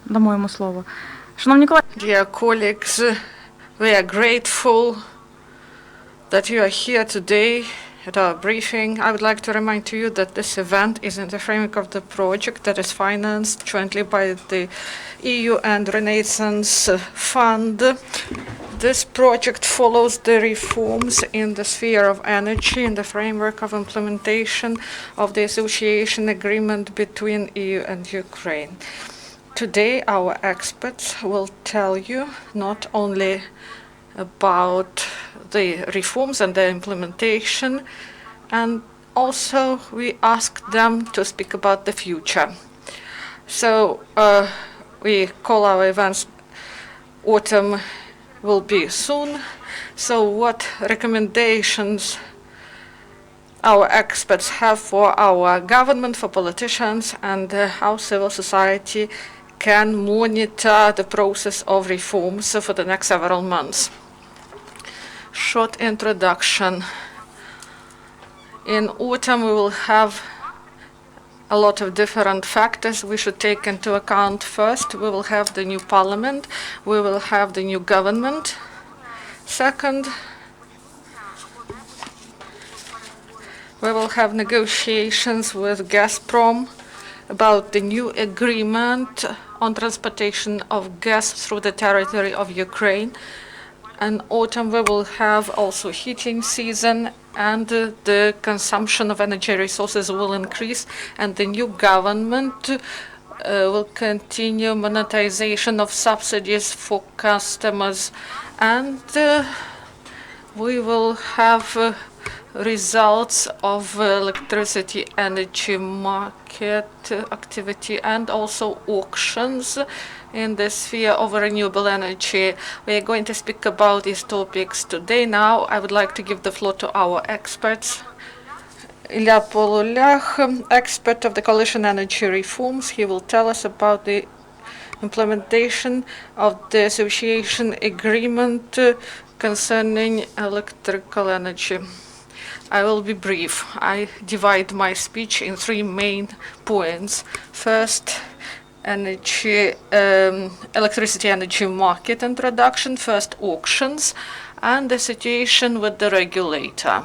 дамо йому слово. Шановні колеги, Dear colleagues, we are grateful that you are here today at our briefing. I would like to remind you that this event is in the framework of the project that is financed jointly by the EU and Renaissance Fund. This project follows the reforms in the sphere of energy in the framework of implementation of the association agreement between EU and Ukraine. Today, our experts will tell you not only about the reforms and their implementation, and also we asked them to speak about the future. So we call our events Autumn will be soon. So what recommendations our experts have for our government, for politicians, and how civil society can monitor the process of reforms for the next several months. Short introduction. In autumn, we will have a lot of different factors we should take into account. First, we will have the new parliament. We will have the new government. Second, we will have negotiations with Gazprom about the new agreement on transportation of gas through the territory of Ukraine. In autumn, we will have also heating season, and the consumption of energy resources will increase, and the new government will continue monetization of subsidies for customers, and we will have results of electricity energy market activity and also auctions in the sphere of renewable energy. We are going to speak about these topics today. Now I would like to give the floor to our experts. Illya Polulyakh, expert of the coalition energy reforms. He will tell us about the implementation of the association agreement concerning electrical energy. I will be brief. I divide my speech in three main points. First, electricity energy market introduction, first auctions, and the situation with the regulator.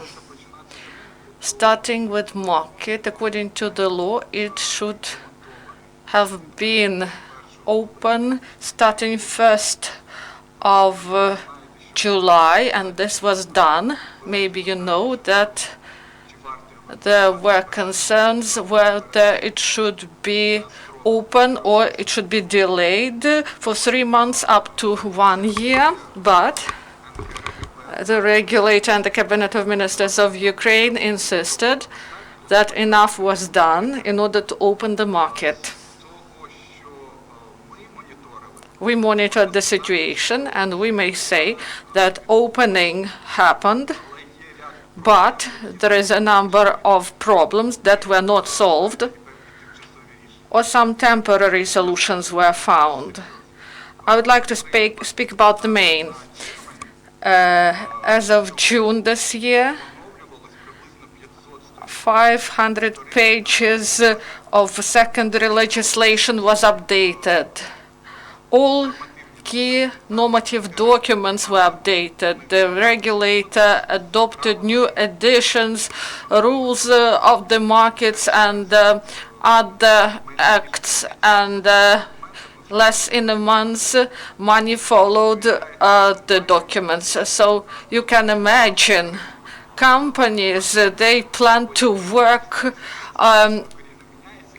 Starting with market, according to the law, it should have been open starting 1st of July, and this was done. Maybe you know that there were concerns whether it should be open or it should be delayed for 3 months up to 1 year, but the regulator and the cabinet of ministers of Ukraine insisted that enough was done in order to open the market. We monitored the situation, and we may say that opening happened, but there is a number of problems that were not solved, or some temporary solutions were found. I would like to speak about the main. As of June this year, 500 pages of secondary legislation was updated. All key normative documents were updated. The regulator adopted new additions, rules of the markets, and other acts, and less in a month, money followed the documents. So you can imagine companies, they plan to work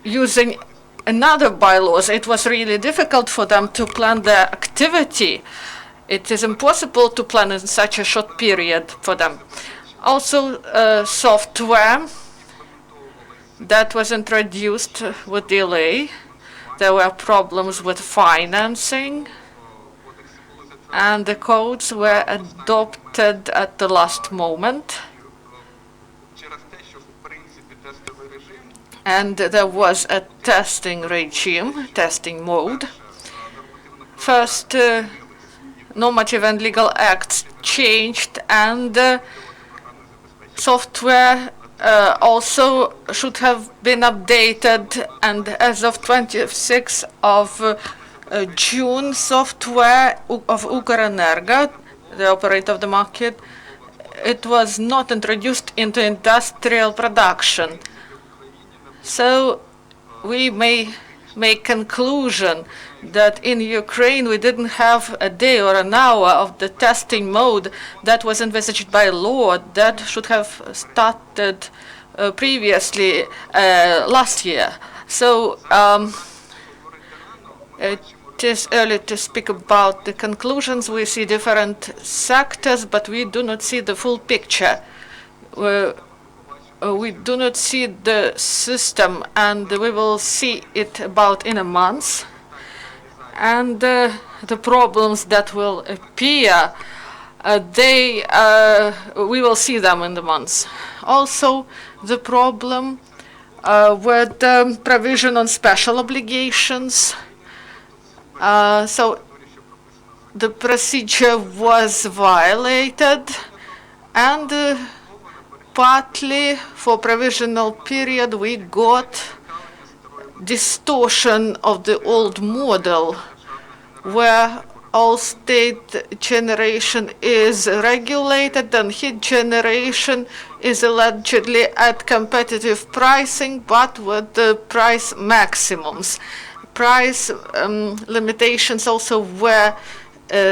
using another bylaws. It was really difficult for them to plan their activity. It is impossible to plan in such a short period for them. Also, software that was introduced with delay. There were problems with financing, and the codes were adopted at the last moment. And there was a testing regime, testing mode. First, normative and legal acts changed, and software also should have been updated, and as of 26th of June, software of Ukrenergo, the operator of the market, it was not introduced into industrial production. So we may make conclusion that in Ukraine we didn't have a day or an hour of the testing mode that was envisaged by law that should have started previously last year. So it is early to speak about the conclusions. We see different sectors, but we do not see the full picture. We do not see the system, and we will see it about in a month. And the problems that will appear, we will see them in the months. Also, the problem with the provision on special obligations. So the procedure was violated, and partly for provisional period we got distortion of the old model, where all state generation is regulated and heat generation is allegedly at competitive pricing, but with the price maximums. Price limitations also were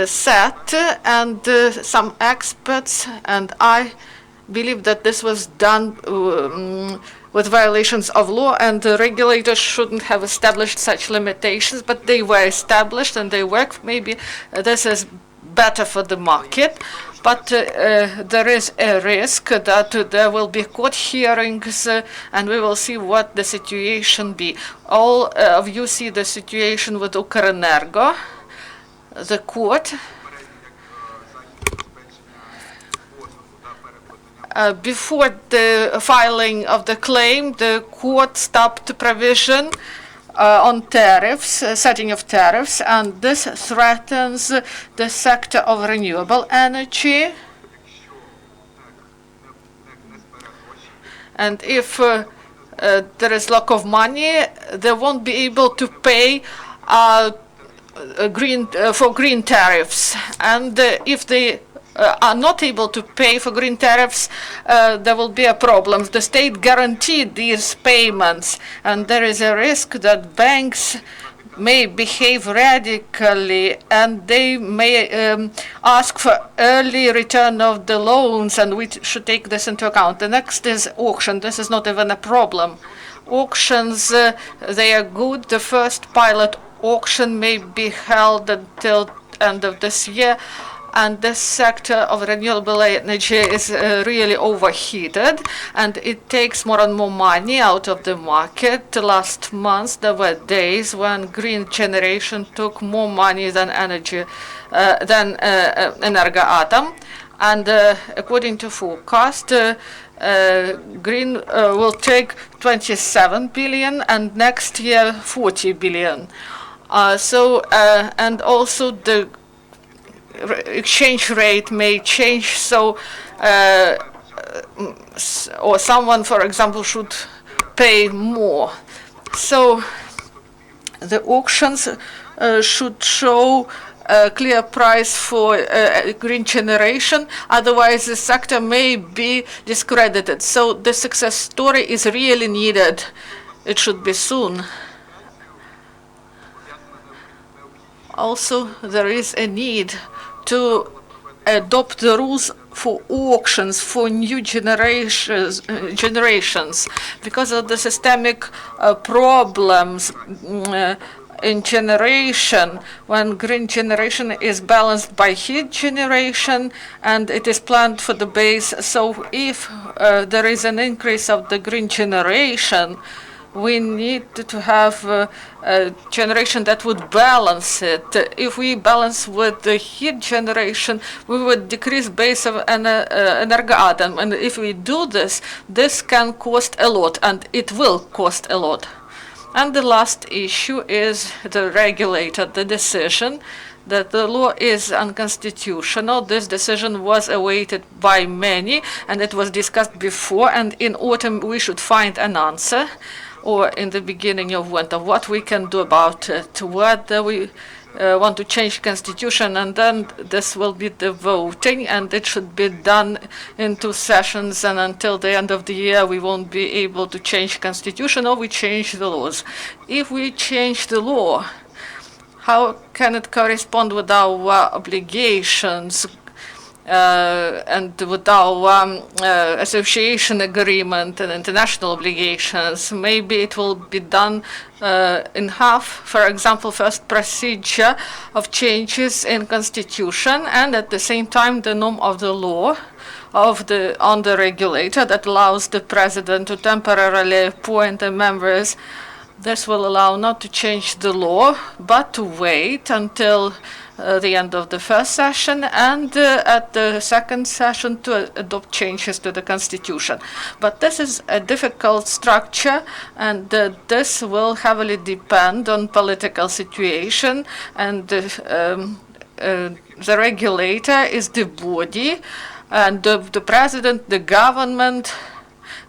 set, and some experts and I believe that this was done with violations of law, and the regulators shouldn't have established such limitations, but they were established and they work. Maybe this is better for the market, but there is a risk that there will be court hearings, and we will see what the situation be. All of you see the situation with Ukrenergo, the court. Before the filing of the claim, the court stopped provision on tariffs, setting of tariffs, and this threatens the sector of renewable energy. And if there is lack of money, they won't be able to pay for green tariffs. And if they are not able to pay for green tariffs, there will be a problem. The state guaranteed these payments, and there is a risk that banks may behave radically, and they may ask for early return of the loans, and we should take this into account. The next is auction. This is not even a problem. Auctions, they are good. The first pilot auction may be held until end of this year. And this sector of renewable energy is really overheated, and it takes more and more money out of the market. Last month, there were days when green generation took more money than Energoatom, and according to forecast, green will take 27 billion, and next year 40 billion. And also the exchange rate may change, so or someone, for example, should pay more. So the auctions should show a clear price for green generation, otherwise the sector may be discredited. So the success story is really needed. It should be soon. Also, there is a need to adopt the rules for auctions for new generations because of the systemic problems in generation, when green generation is balanced by heat generation and it is planned for the base. So if there is an increase of the green generation, we need to have a generation that would balance it. If we balance with the heat generation, we would decrease base of Energoatom. And if we do this, this can cost a lot, and it will cost a lot. And the last issue is the regulator, the decision that the law is unconstitutional. This decision was awaited by many, and it was discussed before, and in autumn we should find an answer, or in the beginning of winter, what we can do about it, whether we want to change constitution, and then this will be the voting, and it should be done in 2 sessions, and until the end of the year we won't be able to change constitution, or we change the laws. If we change the law, how can it correspond with our obligations and with our association agreement and international obligations? Maybe it will be done in half. For example, first procedure of changes in constitution, and at the same time the norm of the law on the regulator that allows the president to temporarily appoint the members. This will allow not to change the law, but to wait until the end of the first session, and at the second session to adopt changes to the constitution. But this is a difficult structure, and this will heavily depend on political situation, and the regulator is the body, and the president, the government,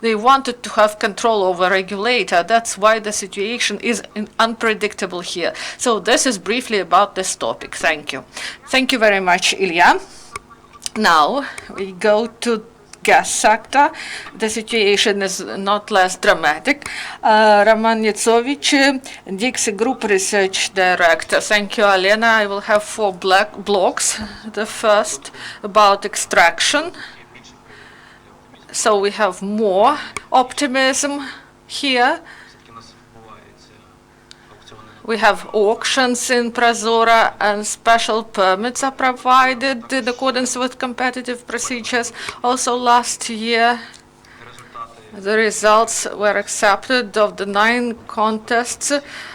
they wanted to have control over regulator. That's why the situation is unpredictable here. So this is briefly about this topic. Thank you. Thank you very much, Ilya. Now we go to gas sector. The situation is not less dramatic. Roman Nitsovych, DixiGroup Research Director. Thank you, Alena. I will have 4 blocks. The first about extraction. So we have more optimism here. We have auctions in Prozora, and special permits are provided in accordance with competitive procedures. Also last year, the results were accepted of the 9 contests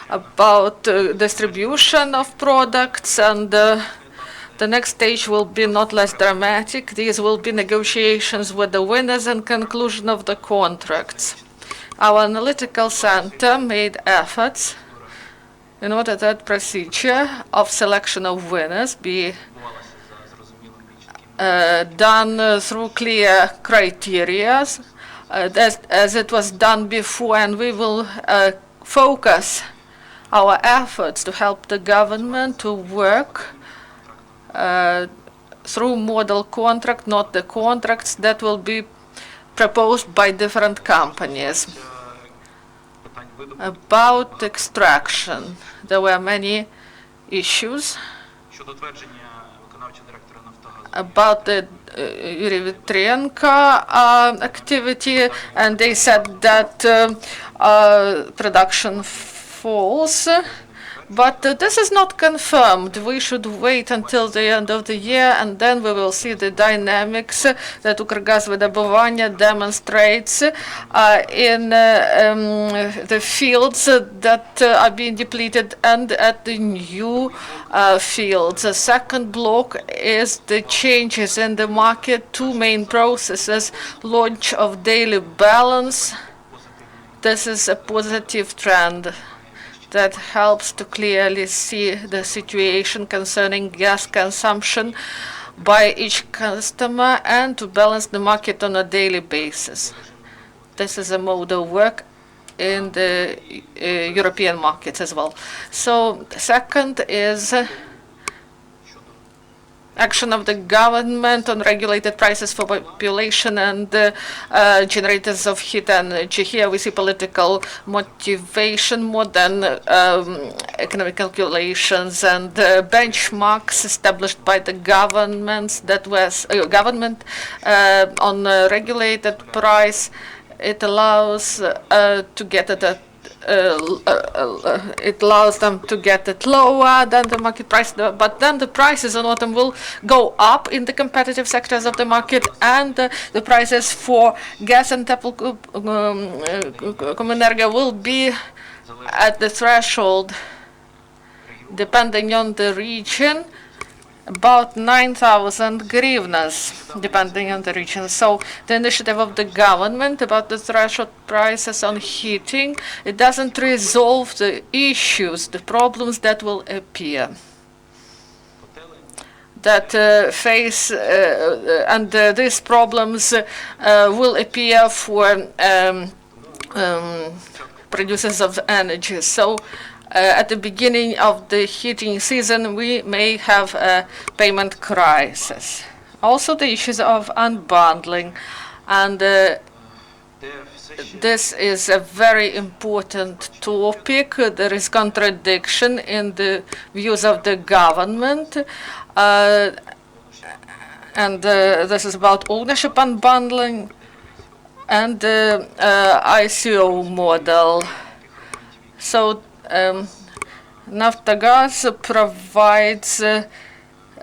about distribution of products, and the next stage will be not less dramatic. These will be negotiations with the winners and conclusion of the contracts. Our analytical center made efforts in order that procedure of selection of winners be done through clear criteria, as it was done before, and we will focus our efforts to help the government to work through model contract, not the contracts that will be proposed by different companies. About extraction, there were many issues about the Yuriy activity, and they said that production falls. But this is not confirmed. We should wait until the end of the year, and then we will see the dynamics that Ukrgazvidobывание demonstrates in the fields that are being depleted and at the new fields. The second block is the changes in the market. 2 main processes: launch of daily balance. This is a positive trend that helps to clearly see the situation concerning gas consumption by each customer and to balance the market on a daily basis. This is a mode of work in the European markets as well. So the second is action of the government on regulated prices for population and generators of heat energy. Here we see political motivation more than economic calculations, and benchmarks established by the governments that was on regulated price. It allows to get it at it allows them to get it lower than the market price, but then the prices in autumn will go up in the competitive sectors of the market, and the prices for gas and Komunenergia will be at the threshold, depending on the region. about 9,000 hryvnias, depending on the region. So the initiative of the government about the threshold prices on heating, it doesn't resolve the issues, the problems that will appear. That these problems will appear for producers of energy. So at the beginning of the heating season, we may have a payment crisis. Also, the issues of unbundling, and this is a very important topic. There is contradiction in the views of the government, and this is about ownership unbundling and the ICO model. So Naftogaz provides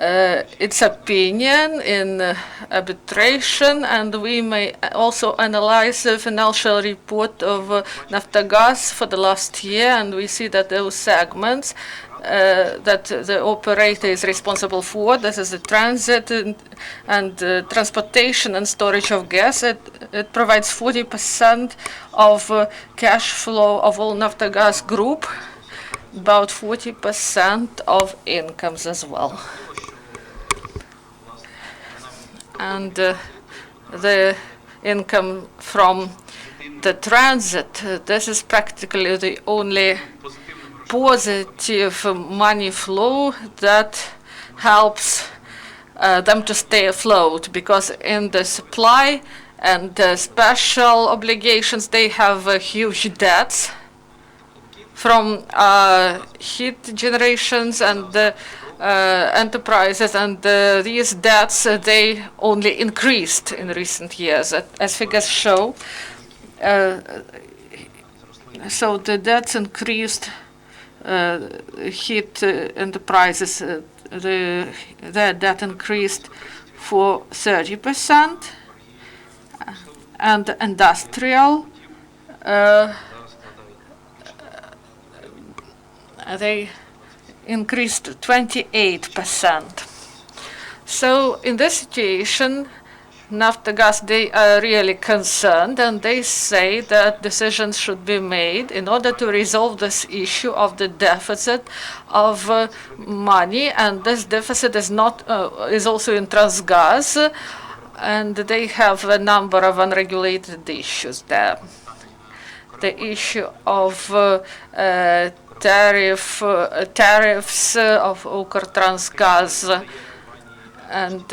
its opinion in arbitration, and we may also analyze the financial report of Naftogaz for the last year, and we see that those segments that the operator is responsible for, this is the transit and transportation and storage of gas, it provides 40% of cash flow of all Naftogaz group, about 40% of incomes as well. And the income from the transit, this is practically the only positive money flow that helps them to stay afloat, because in the supply and special obligations, they have huge debts from heat generations and enterprises, and these debts, they only increased in recent years, as figures show. So the debts increased, heat enterprises, their debt increased for 30%, and industrial, they increased 28%. So in this situation, Naftogaz, they are really concerned, and they say that decisions should be made in order to resolve this issue of the deficit of money, and this deficit is not is also in Transgaz, and they have a number of unregulated issues there. The issue of tariffs of Ukrtransgaz, and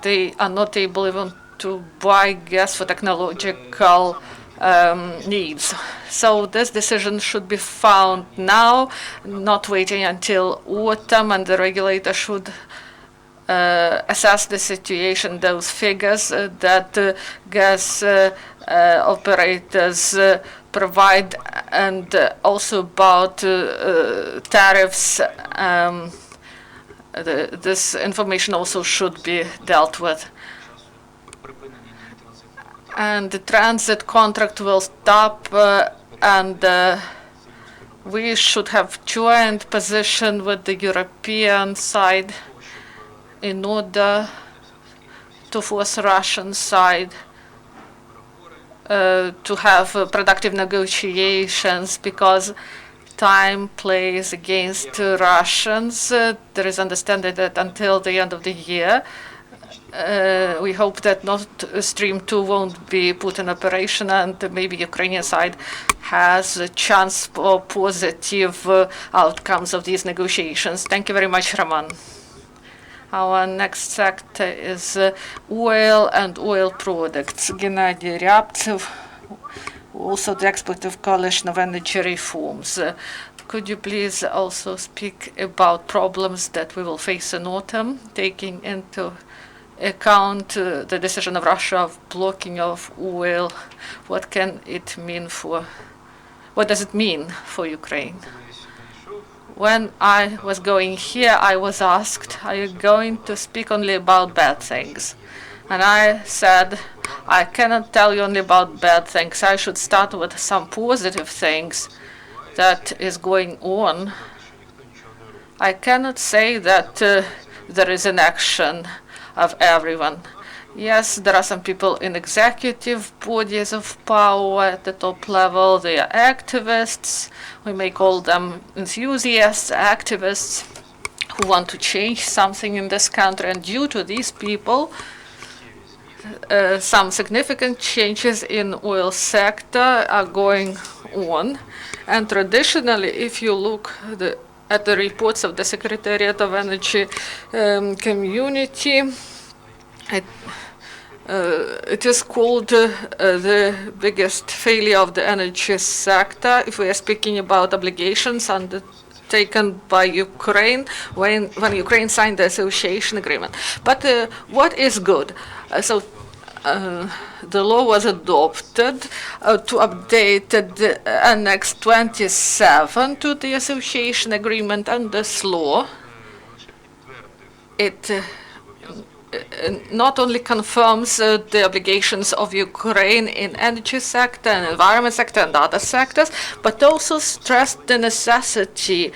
they are not able even to buy gas for technological needs. So this decision should be found now, not waiting until autumn, and the regulator should assess the situation, those figures that gas operators provide, and also about tariffs. This information also should be dealt with. And the transit contract will stop, and we should have joint position with the European side in order to force Russian side to have productive negotiations, because time plays against Russians. There is understanding that until the end of the year, we hope that Nord Stream 2 won't be put in operation, and maybe Ukrainian side has a chance for positive outcomes of these negotiations. Thank you very much, Roman. Our next sector is oil and oil products. Hennadiy Ryabtsev, also the expert of Coalition of Energy Reforms. Could you please also speak about problems that we will face in autumn, taking into account the decision of Russia of blocking of oil? What can it mean for, what does it mean for Ukraine? When I was going here, I was asked, are you going to speak only about bad things? And I said, I cannot tell you only about bad things. I should start with some positive things that is going on. I cannot say that there is an action of everyone. Yes, there are some people in executive bodies of power at the top level. They are activists. We may call them enthusiasts, activists who want to change something in this country. And due to these people, some significant changes in oil sector are going on. And traditionally, if you look at the reports of the Secretariat of Energy Community, it is called the biggest failure of the energy sector if we are speaking about obligations undertaken by Ukraine when Ukraine signed the association agreement. But what is good? The law was adopted to update the Annex 27 to the association agreement, and this law, it not only confirms the obligations of Ukraine in energy sector and environment sector and other sectors, but also stressed the necessity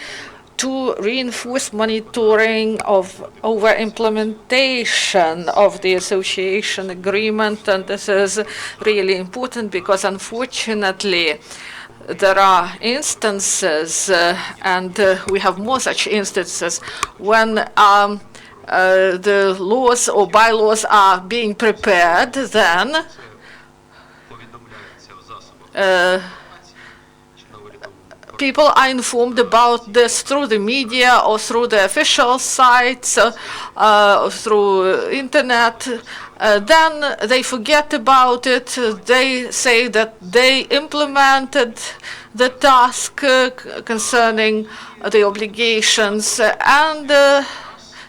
to reinforce monitoring of over implementation of the association agreement. And this is really important because unfortunately there are instances, and we have more such instances, when the laws or bylaws are being prepared, then people are informed about this through the media or through the official sites, or through internet. Then they forget about it. They say that they implemented the task concerning the obligations, and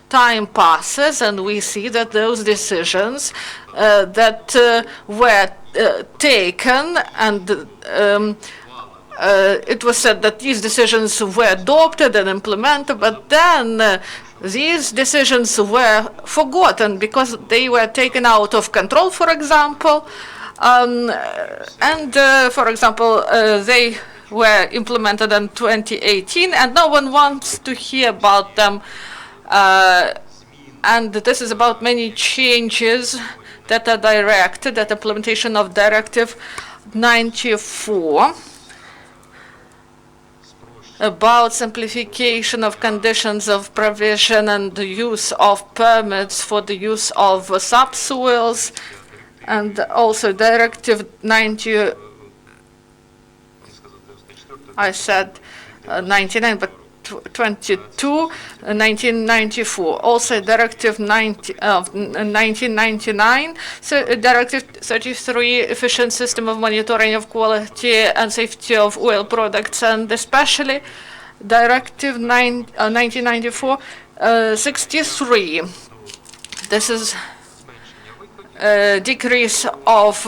time passes, and we see that those decisions that were taken, and it was said that these decisions were adopted and implemented, but then these decisions were forgotten because they were taken out of control, for example. For example, they were implemented in 2018, and no one wants to hear about them. And this is about many changes that are directed at implementation of Directive 94 about simplification of conditions of provision and the use of permits for the use of subsoils, and also Directive 90. I said 99, but 22, 1994. Also Directive 90 of 1999, so Directive 33, efficient system of monitoring of quality and safety of oil products, and especially Directive 1994, 63. This is decrease of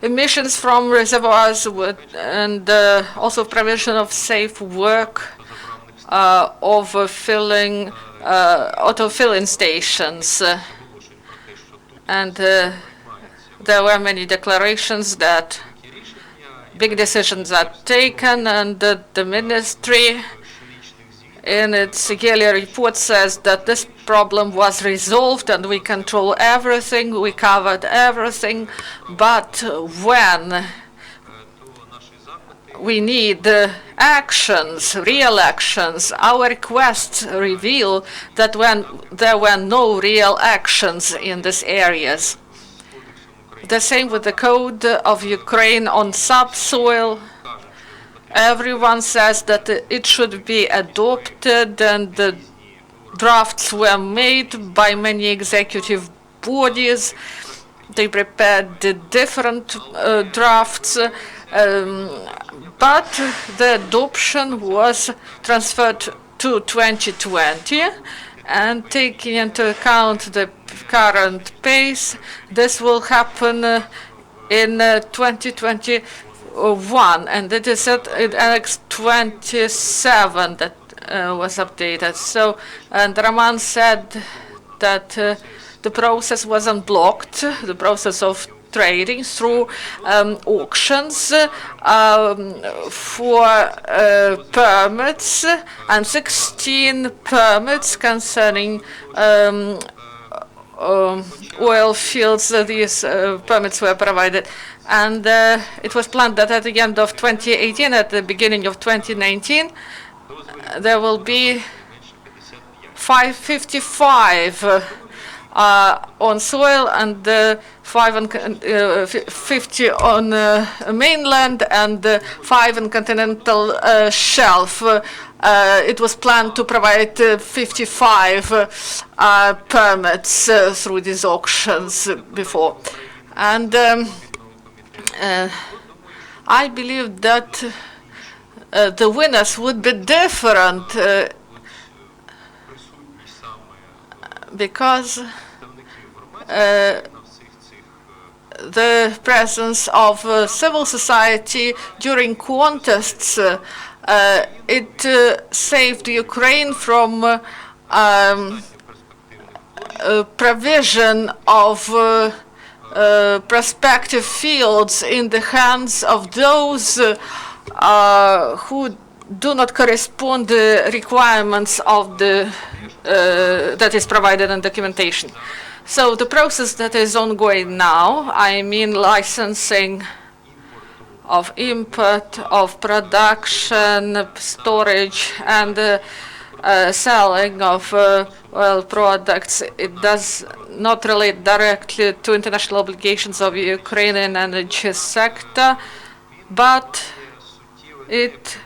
emissions from reservoirs and also provision of safe work of filling auto-filling stations. And there were many declarations that big decisions are taken, and the ministry in its yearly report says that this problem was resolved and we control everything, we covered everything. But when we need actions, real actions, our requests reveal that when there were no real actions in these areas. The same with the Code of Ukraine on subsoil. Everyone says that it should be adopted, and the drafts were made by many executive bodies. They prepared the different drafts, but the adoption was transferred to 2020, and taking into account the current pace, this will happen in 2021, and it is at Annex 27 that was updated. So, and Roman said that the process was unblocked, the process of trading through auctions for permits, and 16 permits concerning oil fields. These permits were provided. And it was planned that at the end of 2018, at the beginning of 2019, there will be 555 on soil and 50 on mainland and 5 on continental shelf. It was planned to provide 55 permits through these auctions before. And I believe that the winners would be different because the presence of civil society during contests, it saved Ukraine from provision of prospective fields in the hands of those who do not correspond to the requirements of the that is provided in documentation. So the process that is ongoing now, I mean licensing of import, of production, storage, and selling of oil products, it does not relate directly to international obligations of Ukrainian energy sector, but it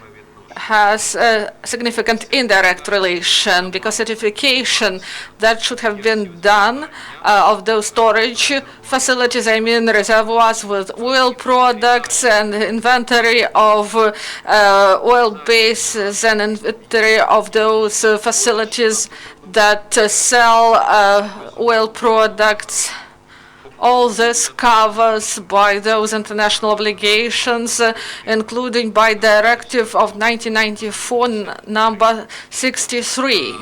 has a significant indirect relation, because certification that should have been done of those storage facilities, I mean reservoirs with oil products and inventory of oil bases and inventory of those facilities that sell oil products. All this covers by those international obligations, including by Directive of 1994, number 63.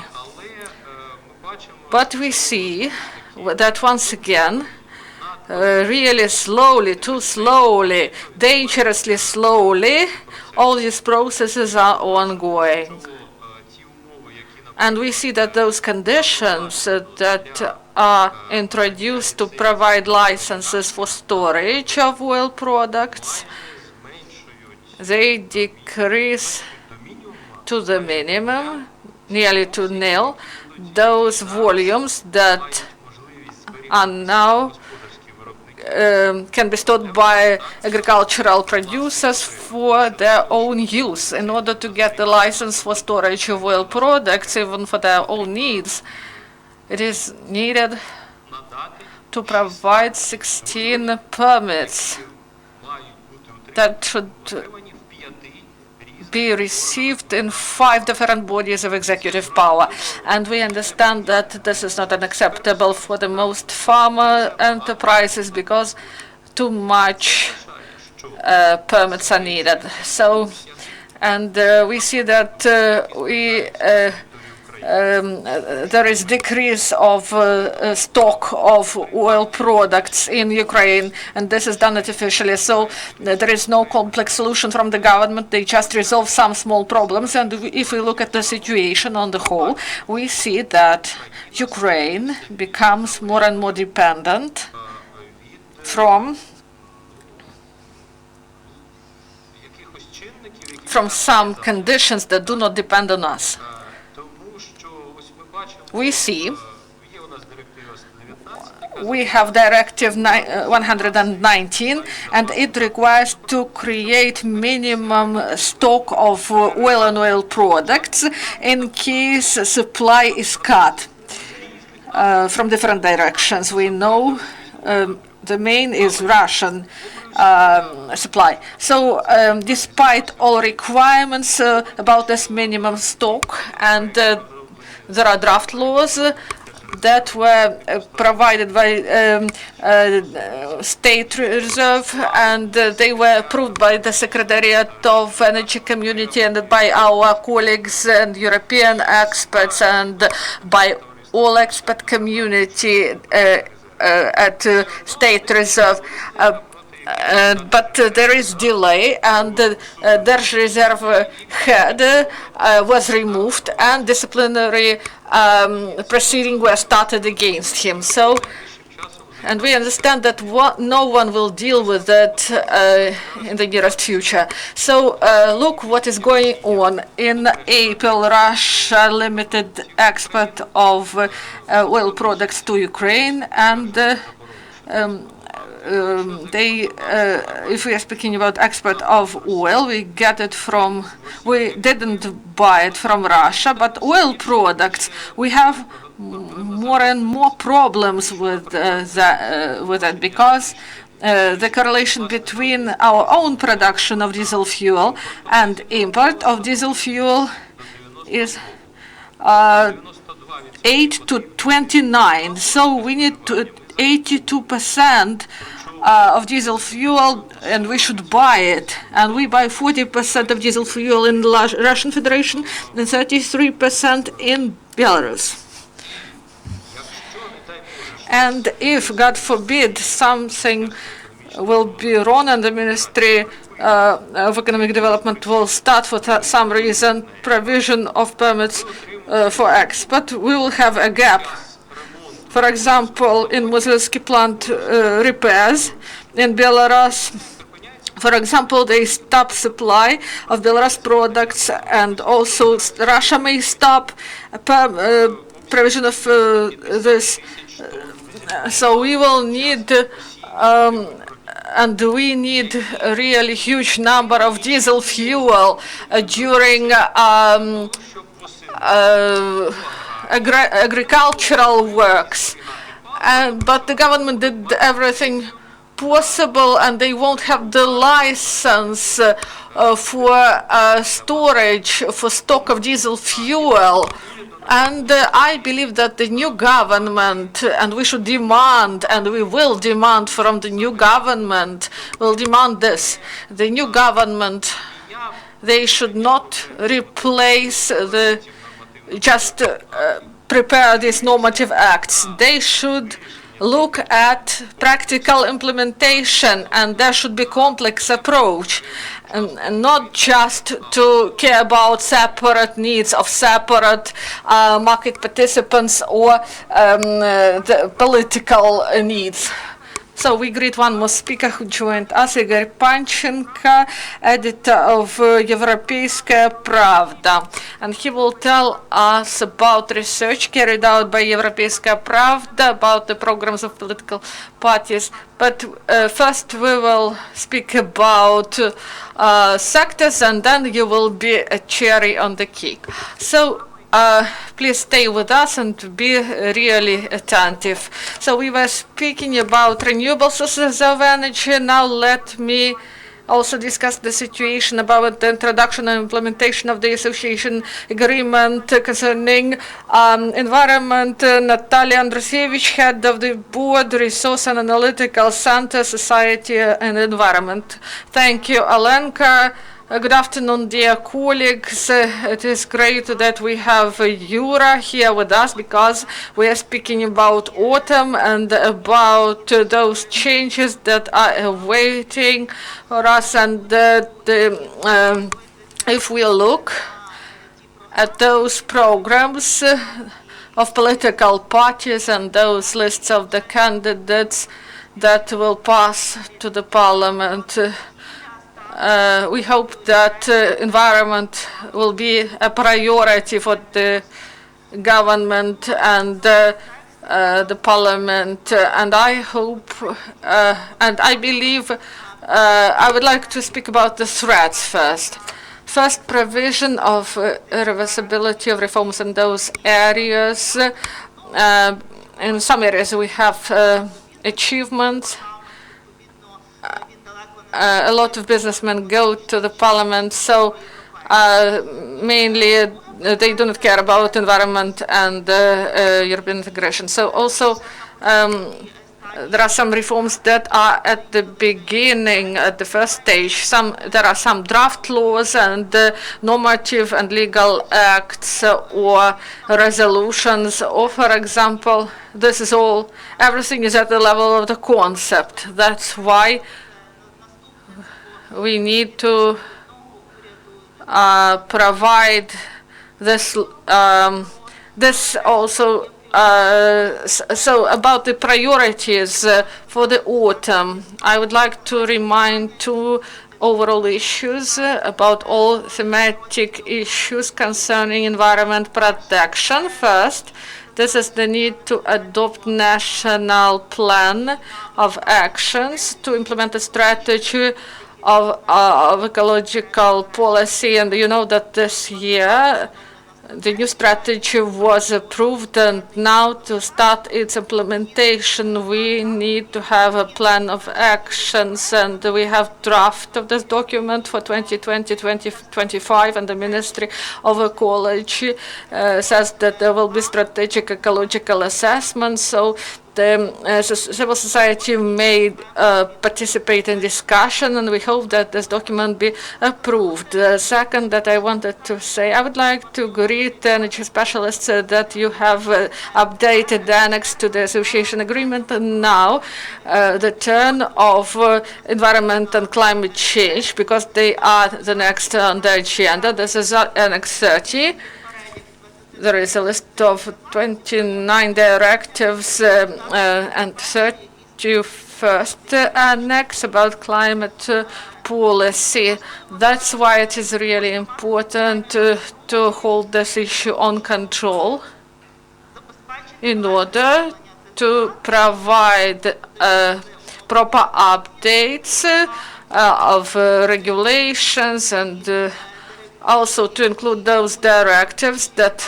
But we see that once again, really slowly, too slowly, dangerously slowly, all these processes are ongoing. And we see that those conditions that are introduced to provide licenses for storage of oil products, they decrease to the minimum, nearly to nil, those volumes that are now can be stored by agricultural producers for their own use. In order to get the license for storage of oil products, even for their own needs, it is needed to provide 16 permits that should be received in 5 different bodies of executive power. And we understand that this is not unacceptable for the most farmer enterprises because too much permits are needed. So, and we see that there is decrease of stock of oil products in Ukraine, and this is done artificially. So there is no complex solution from the government. They just resolve some small problems. And if we look at the situation on the whole, we see that Ukraine becomes more and more dependent from some conditions that do not depend on us. We see we have Directive 119, and it requires to create minimum stock of oil and oil products in case supply is cut from different directions. We know the main is Russian supply. So despite all requirements about this minimum stock, and there are draft laws that were provided by State Reserve, and they were approved by the Secretariat of Energy Community and by our colleagues and European experts and by all expert community at state reserve. But there is delay, and the Держreserve head was removed, and disciplinary proceedings were started against him. So, and we understand that no one will deal with that in the nearest future. So look what is going on. In April, Russia limited export of oil products to Ukraine, and if we are speaking about export of oil, we didn't buy it from Russia, but oil products, we have more and more problems with that, because the correlation between our own production of diesel fuel and import of diesel fuel is 8 to 29. So we need 82% of diesel fuel, and we should buy it. And we buy 40% of diesel fuel in the Russian Federation and 33% in Belarus. And if, God forbid, something will be wrong and the Ministry of Economic Development will start for some reason provision of permits for export, we will have a gap. For example, in Muzilsky plant repairs in Belarus, for example, they stop supply of Belarus products, and also Russia may stop provision of this. So we will need, and we need a really huge number of diesel fuel during agricultural works. But the government did everything possible, and they won't have the license for storage, for stock of diesel fuel. And I believe that the new government, and we should demand, and we will demand from the new government, will demand this. The new government, they should not replace just prepare these normative acts. They should look at practical implementation, and there should be complex approach, and not just to care about separate needs of separate market participants or the political needs. So we greet one more speaker who joined us, Yuriy Panchenko, editor of Yevropeyska Pravda. And he will tell us about research carried out by Yevropeyska Pravda about the programs of political parties. But first we will speak about sectors, and then you will be a cherry on the cake. So please stay with us and be really attentive. So we were speaking about renewable sources of energy. Now let me also discuss the situation about the introduction and implementation of the association agreement concerning environment. Nataliya Andrusevych, head of the board, Resource and Analytical Center, Society and Environment. Thank you, Alenka. Good afternoon, dear colleagues. It is great that we have Yuriy here with us, because we are speaking about autumn and about those changes that are awaiting for us. And if we look at those programs of political parties and those lists of the candidates that will pass to the parliament, we hope that environment will be a priority for the government and the parliament. And I hope, and I believe, I would like to speak about the threats first. First, provision of reversibility of reforms in those areas. In some areas we have achievements. A lot of businessmen go to the parliament, so mainly they do not care about environment and European integration. So also there are some reforms that are at the beginning, at the first stage. There are some draft laws and normative and legal acts or resolutions, or for example, this is all, everything is at the level of the concept. That's why we need to provide this, this also. So about the priorities for the autumn, I would like to remind two overall issues about all thematic issues concerning environment protection. First, this is the need to adopt national plan of actions to implement a strategy of ecological policy. And you know that this year the new strategy was approved, and now to start its implementation we need to have a plan of actions, and we have draft of this document for 2020-2025, and the Ministry of Ecology says that there will be strategic ecological assessments, so the civil society may participate in discussion, and we hope that this document be approved. The second that I wanted to say, I would like to greet the energy specialists that you have updated the annex to the association agreement, and now the turn of environment and climate change, because they are the next on the agenda. This is Annex 30. There is a list of 29 directives and 31st annex about climate policy. That's why it is really important to hold this issue on control in order to provide proper updates of regulations, and also to include those directives that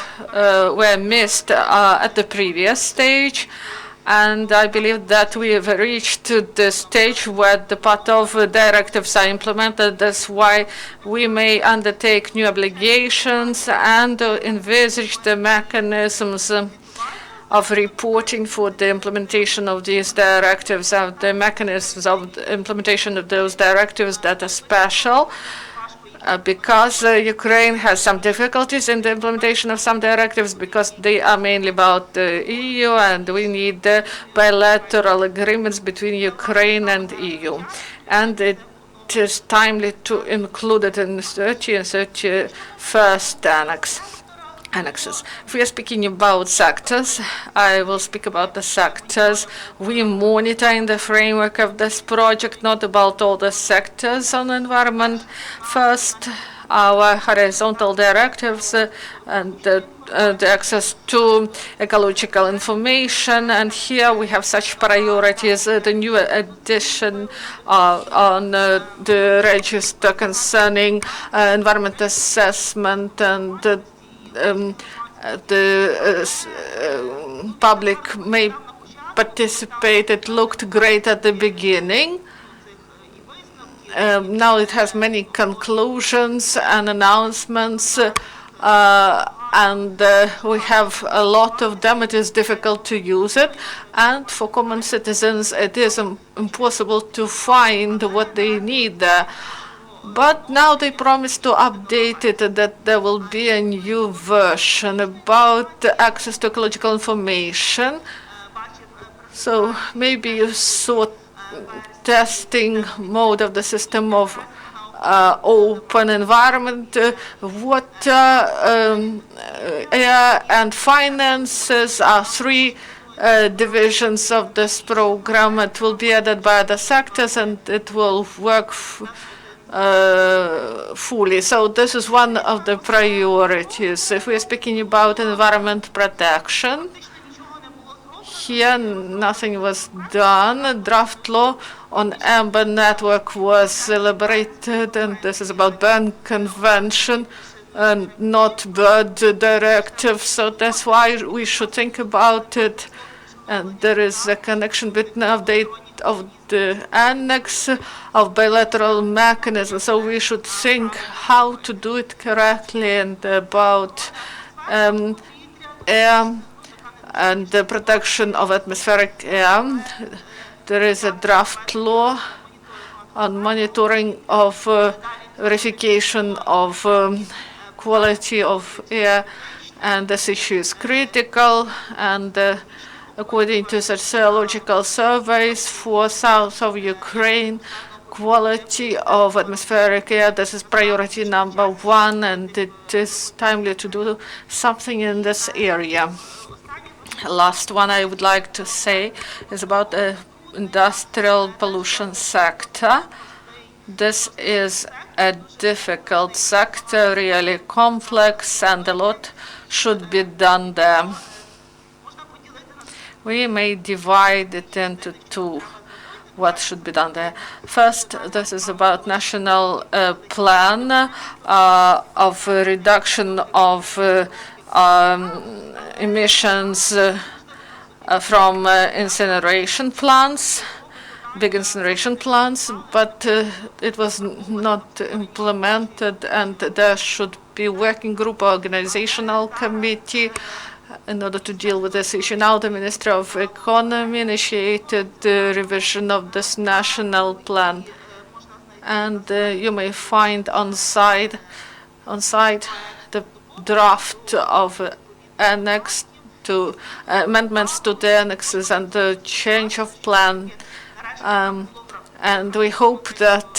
were missed at the previous stage. And I believe that we have reached the stage where the part of directives are implemented. That's why we may undertake new obligations and envisage the mechanisms of reporting for the implementation of these directives, the mechanisms of the implementation of those directives that are special. Because Ukraine has some difficulties in the implementation of some directives, because they are mainly about the EU, and we need bilateral agreements between Ukraine and EU. And it is timely to include it in the 30 and 31st annexes. If we are speaking about sectors, I will speak about the sectors we monitor in the framework of this project, not about all the sectors on environment. First, our horizontal directives and the access to ecological information, and here we have such priorities, the new addition on the register concerning environment assessment, and the public may participate. It looked great at the beginning. Now it has many conclusions and announcements, and we have a lot of them. It is difficult to use it, and for common citizens it is impossible to find what they need there. But now they promise to update it, that there will be a new version about access to ecological information. So maybe you saw testing mode of the system of open environment, water, air, and finances are three divisions of this program. It will be added by other sectors, and it will work fully. So this is one of the priorities. If we are speaking about environment protection, here nothing was done. Draft law on amber network was elaborated, and this is about Berne Convention and not bird directive. So that's why we should think about it. And there is a connection between update of the annex of bilateral mechanism. So we should think how to do it correctly, and about air and the protection of atmospheric air. There is a draft law on monitoring of verification of quality of air, and this issue is critical. And according to sociological surveys for south of Ukraine, quality of atmospheric air, this is priority number one, and it is timely to do something in this area. Last one I would like to say is about the industrial pollution sector. This is a difficult sector, really complex, and a lot should be done there. We may divide it into two, what should be done there. First, this is about national plan of reduction of emissions from incineration plants, big incineration plants, but it was not implemented, and there should be working group, organizational committee in order to deal with this issue. Now the Ministry of Economy initiated the revision of this national plan, and you may find on site the draft of annex to amendments to the annexes and the change of plan. And we hope that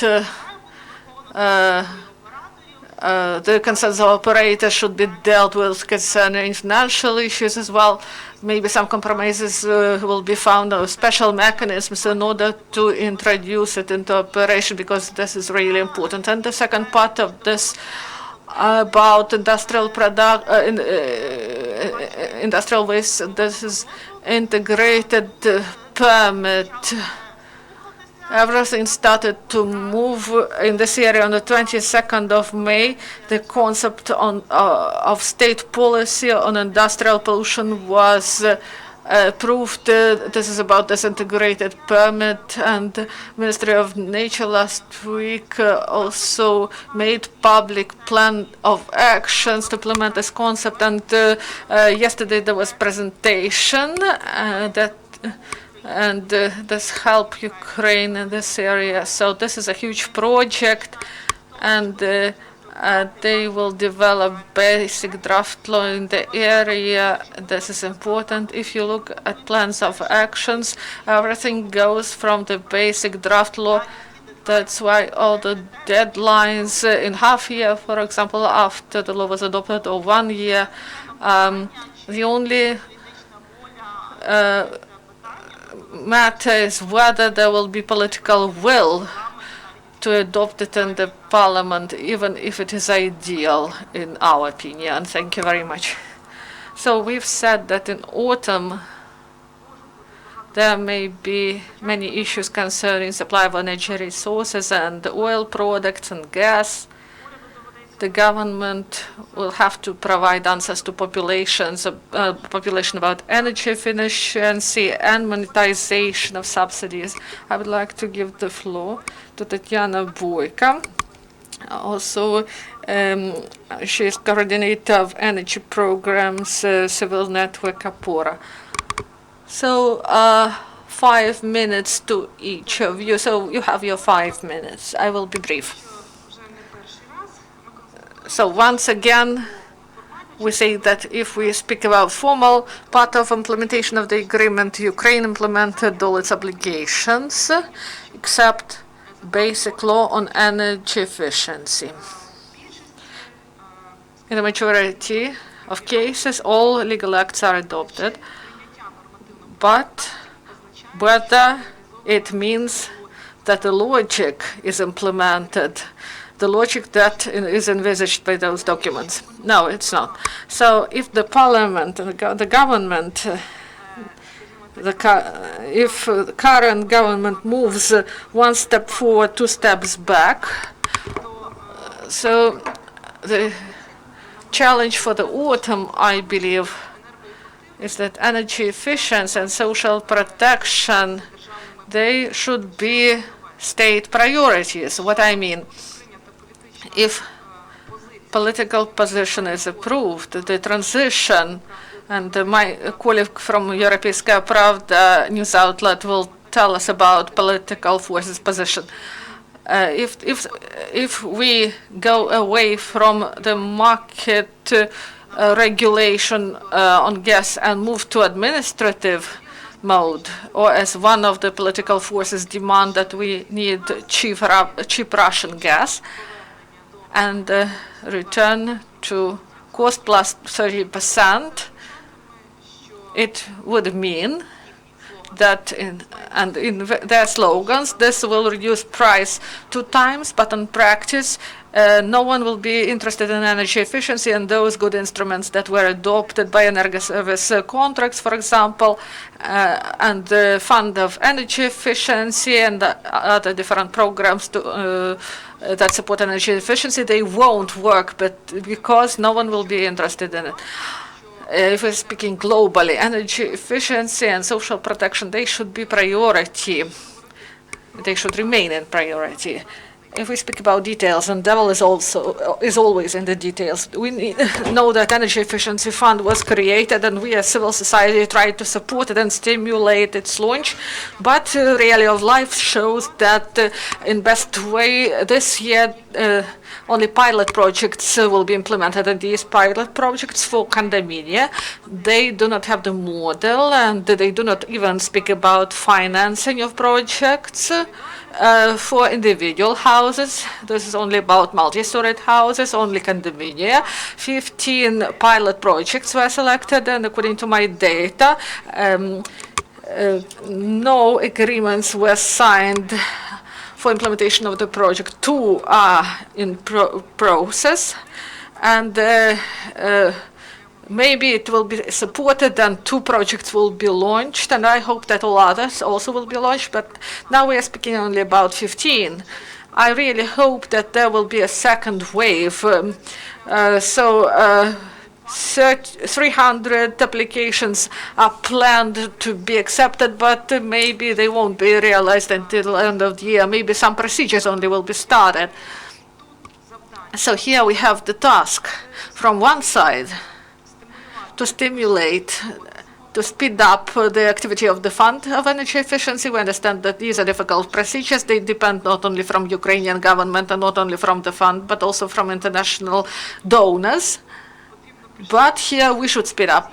the concerns of operators should be dealt with concerning financial issues as well. Maybe some compromises will be found, or special mechanisms in order to introduce it into operation, because this is really important. And the second part of this about industrial industrial waste, this is integrated permit. Everything started to move in this area on the 22nd of May. The concept of state policy on industrial pollution was approved. This is about this integrated permit, and the Ministry of Nature last week also made public plan of actions to implement this concept. And yesterday there was presentation and this help Ukraine in this area. So this is a huge project, and they will develop basic draft law in the area. This is important. If you look at plans of actions, everything goes from the basic draft law. That's why all the deadlines in half year, for example, after the law was adopted, or 1 year, the only matter is whether there will be political will to adopt it in the parliament, even if it is ideal in our opinion. Thank you very much. So we've said that in autumn there may be many issues concerning supply of energy resources and oil products and gas. The government will have to provide answers to population about energy efficiency and monetization of subsidies. I would like to give the floor to Tetyana Boyko. Also, she is coordinator of energy programs, civil network OPORA. So 5 minutes to each of you. So you have your 5 minutes. I will be brief. So once again, we say that if we speak about formal part of implementation of the agreement, Ukraine implemented all its obligations, except basic law on energy efficiency. In the majority of cases, all legal acts are adopted, but whether it means that the logic is implemented, the logic that is envisaged by those documents. No, it's not. So if the parliament and the government, if the current government moves 1 step forward, 2 steps back, so the challenge for the autumn, I believe, is that energy efficiency and social protection, they should be state priorities. What I mean, if political position is approved, the transition And my colleague from Yevropeyska Pravda news outlet will tell us about political forces' position. If we go away from the market regulation on gas and move to administrative mode, or as one of the political forces demand that we need cheap Russian gas, and return to cost plus 30%, it would mean that in their slogans, this will reduce price 2 times, but in practice, no one will be interested in energy efficiency and those good instruments that were adopted by energy service contracts, for example, and the Fund of Energy Efficiency and other different programs that support energy efficiency. They won't work, but because no one will be interested in it. If we're speaking globally, energy efficiency and social protection, they should be priority. They should remain in priority. If we speak about details, and devil is always in the details. We know that energy efficiency fund was created, and we as civil society tried to support it and stimulate its launch. But reality of life shows that in best way this year only pilot projects will be implemented, and these pilot projects for condominium, they do not have the model, and they do not even speak about financing of projects. For individual houses, this is only about multi-storied houses, only condominium. 15 pilot projects were selected, and according to my data, no agreements were signed for implementation of the project. 2 are in process, and maybe it will be supported and 2 projects will be launched, and I hope that all others also will be launched, but now we are speaking only about 15. I really hope that there will be a second wave. 300 applications are planned to be accepted, but maybe they won't be realized until the end of the year. Maybe some procedures only will be started. So here we have the task from one side to stimulate, to speed up the activity of the Fund of Energy Efficiency. We understand that these are difficult procedures. They depend not only from Ukrainian government and not only from the fund, but also from international donors. But here we should speed up.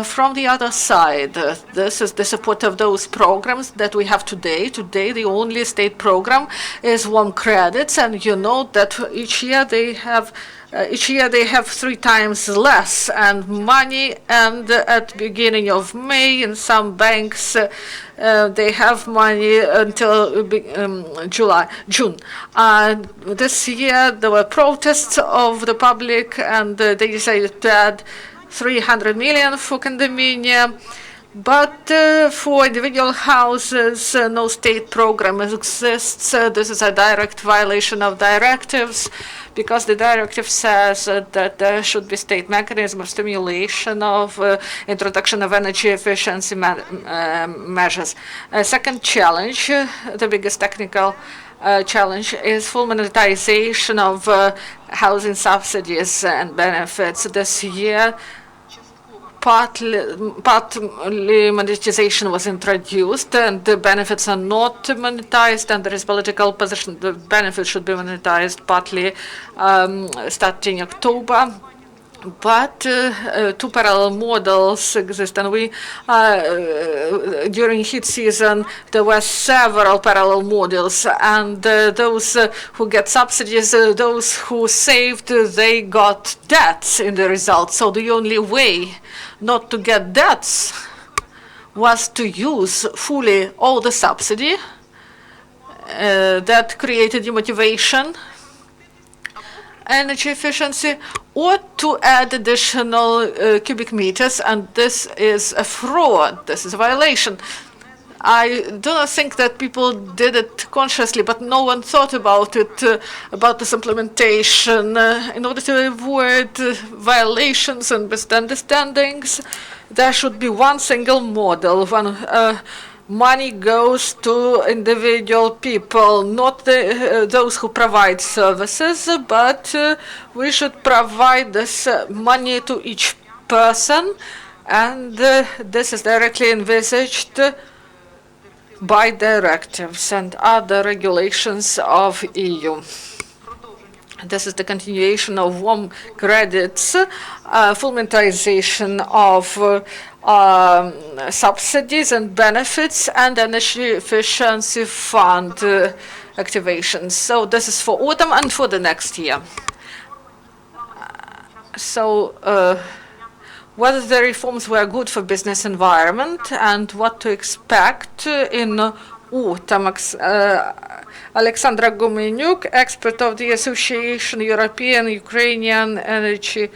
From the other side, this is the support of those programs that we have today. Today, the only state program is warm credits, and you know that each year they have 3 times less and money, and at beginning of May in some banks they have money until June. This year there were protests of the public, and they decided to add 300 million for condominium. But for individual houses, no state program exists. This is a direct violation of directives, because the directive says that there should be state mechanism of stimulation of introduction of energy efficiency measures. Second challenge, the biggest technical challenge, is full monetization of housing subsidies and benefits. This year, partly monetization was introduced, and the benefits are not monetized, and there is political position the benefits should be monetized partly starting October. But 2 parallel models exist, and we during heat season there were several parallel models, and those who get subsidies, those who saved, they got debts in the result. So the only way not to get debts was to use fully all the subsidy. That created demotivation, energy efficiency, or to add additional cubic meters, and this is a fraud, this is a violation. I do not think that people did it consciously, but no one thought about it, about this implementation. In order to avoid violations and misunderstandings, there should be one single model. Money goes to individual people, not those who provide services, but we should provide this money to each person And this is directly envisaged by directives and other regulations of EU. This is the continuation of warm credits, full monetization of subsidies and benefits, and energy efficiency fund activations. So this is for autumn and for the next year. So whether the reforms were good for business environment and what to expect in autumn. Oleksandra Gumeniuk, expert of the Association European-Ukrainian Energy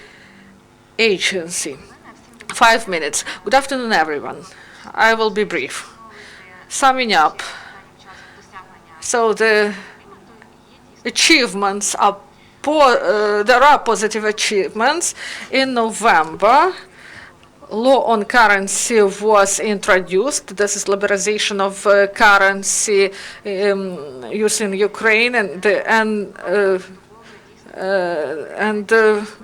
Agency. 5 minutes. Good afternoon, everyone. I will be brief. Summing up, so the achievements are there are positive achievements. In November, law on currency was introduced. This is liberalization of currency used in Ukraine, and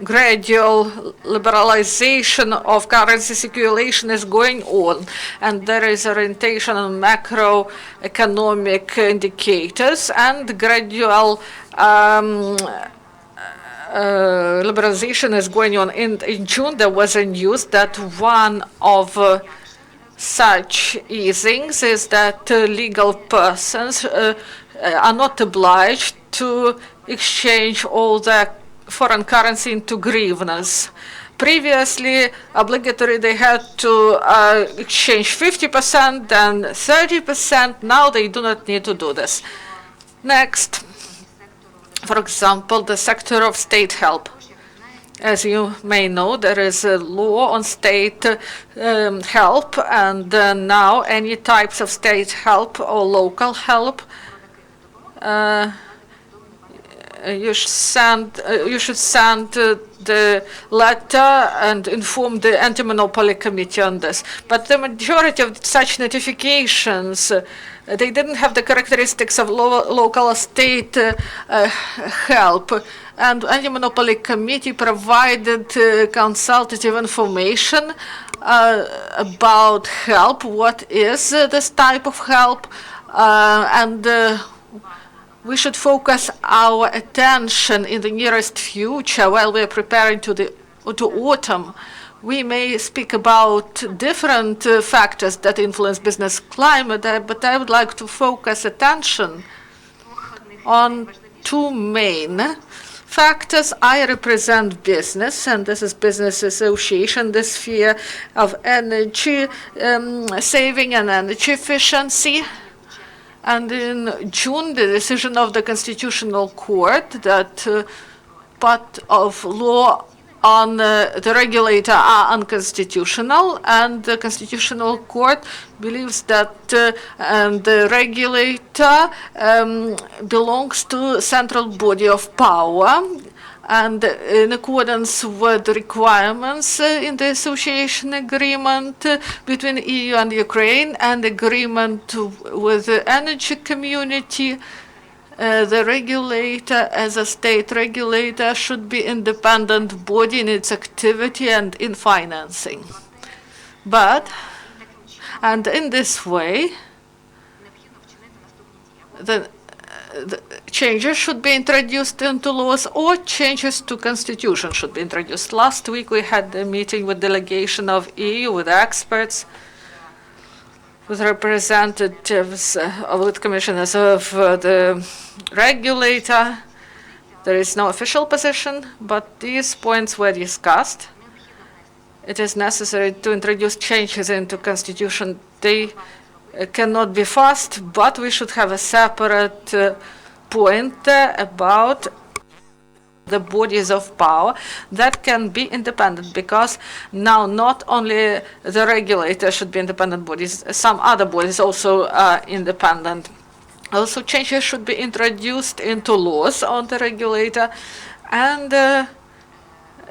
gradual liberalization of currency circulation is going on, and there is orientation on macroeconomic indicators, and gradual liberalization is going on. In June, there was a news that one of such easings is that legal persons are not obliged to exchange all their foreign currency into hryvnias. Previously, obligatory, they had to exchange 50%, then 30%. Now they do not need to do this. Next. For example, the sector of state help. As you may know, there is a law on state help, and now any types of state help or local help, you should send the letter and inform the anti-monopoly committee on this. But the majority of such notifications, they didn't have the characteristics of local state help. And anti-monopoly committee provided consultative information about help, what is this type of help, and we should focus our attention in the nearest future while we're preparing to autumn. We may speak about different factors that influence business climate, but I would like to focus attention on two main factors. I represent business, and this is business association, the sphere of energy saving and energy efficiency. And in June, the decision of the Constitutional Court that part of law on the regulator are unconstitutional, and the Constitutional Court believes that the regulator belongs to central body of power, and in accordance with the requirements in the association agreement between EU and Ukraine and agreement with the energy community, the regulator, as a state regulator, should be independent body in its activity and in financing. And in this way, the changes should be introduced into laws, or changes to constitution should be introduced. Last week we had a meeting with delegation of EU, with experts, with representatives with commissioners of the regulator. There is no official position, but these points were discussed. It is necessary to introduce changes into constitution. They cannot be fast, but we should have a separate point about the bodies of power that can be independent, because now not only the regulator should be independent bodies, some other bodies also are independent. Also, changes should be introduced into laws on the regulator, and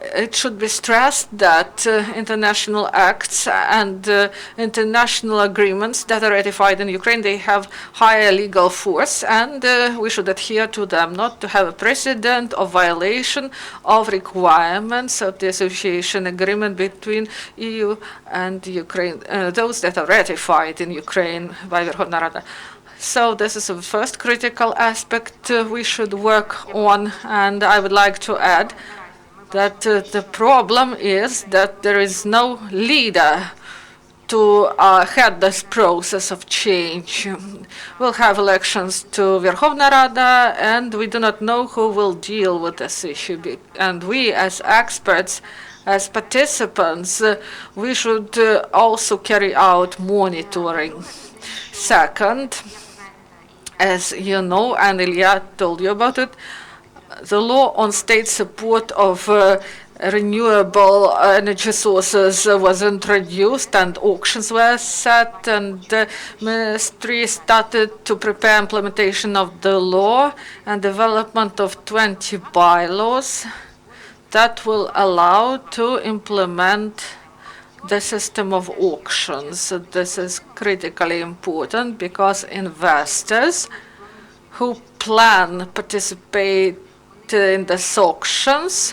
it should be stressed that international acts and international agreements that are ratified in Ukraine, they have higher legal force, and we should adhere to them, not to have a precedent of violation of requirements of the association agreement between EU and Ukraine, those that are ratified in Ukraine by Verkhovna Rada. So this is the first critical aspect we should work on, and I would like to add that the problem is that there is no leader to head this process of change. We'll have elections to Verkhovna Rada, and we do not know who will deal with this issue. And we, as experts, as participants, we should also carry out monitoring. Second, as you know, and Illya told you about it, the law on state support of renewable energy sources was introduced and auctions were set, and the ministry started to prepare implementation of the law and development of 20 bylaws that will allow to implement the system of auctions. This is critically important because investors who plan participate in these auctions,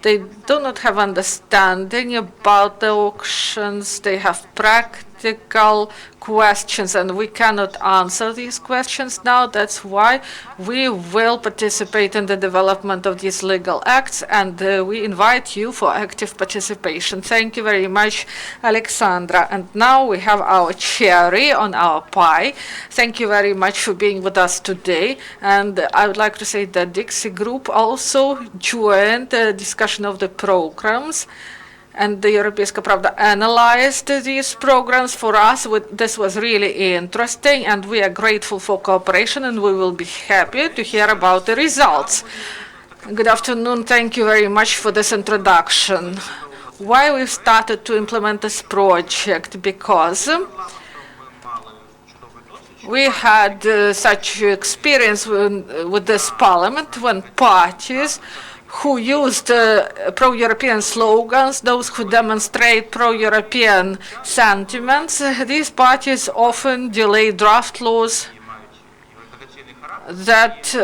they do not have understanding about the auctions. They have practical questions, and we cannot answer these questions now. That's why we will participate in the development of these legal acts, and we invite you for active participation. Thank you very much, Oleksandra. And now we have our cherry on our pie. Thank you very much for being with us today. And I would like to say that DixiGroup also joined the discussion of the programs, and the Europeyska Pravda analyzed these programs for us. This was really interesting, and we are grateful for cooperation, and we will be happy to hear about the results. Good afternoon. Thank you very much for this introduction. Why we've started to implement this project? Because we had such experience with this parliament when parties who used pro-European slogans, those who demonstrate pro-European sentiments, these parties often delay draft laws that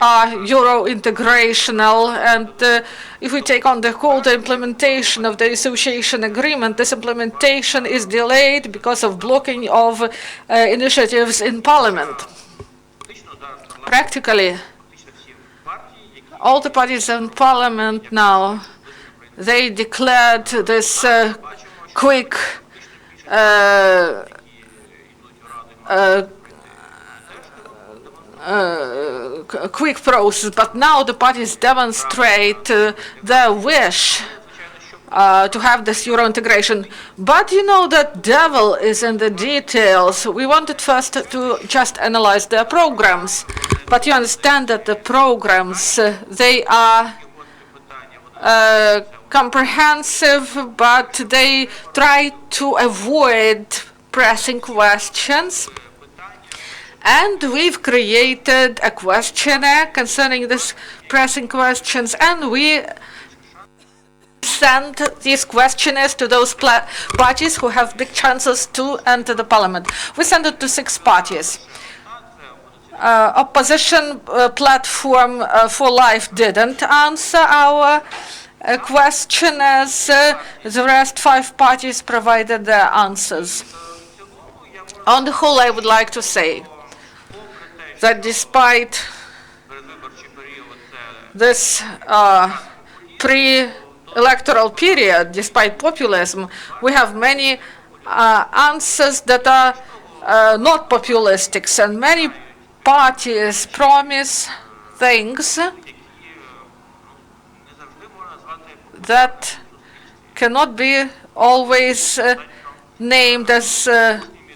are Euro-integrational, and if we take on the whole the implementation of the association agreement, this implementation is delayed because of blocking of initiatives in parliament. Practically, all the parties in parliament now, they declared this quick process, but now the parties demonstrate their wish to have this Euro-integration. But you know that devil is in the details. We wanted first to just analyze their programs, but you understand that the programs, they are comprehensive, but they try to avoid pressing questions. And we've created a questionnaire concerning these pressing questions, and we send these questionnaires to those parties who have big chances to enter the parliament. We sent it to 6 parties. Opposition platform for life didn't answer our questionnaires. The rest 5 parties provided their answers. On the whole, I would like to say that despite this pre-electoral period, despite populism, we have many answers that are not populistic, and many parties promise things that cannot be always named as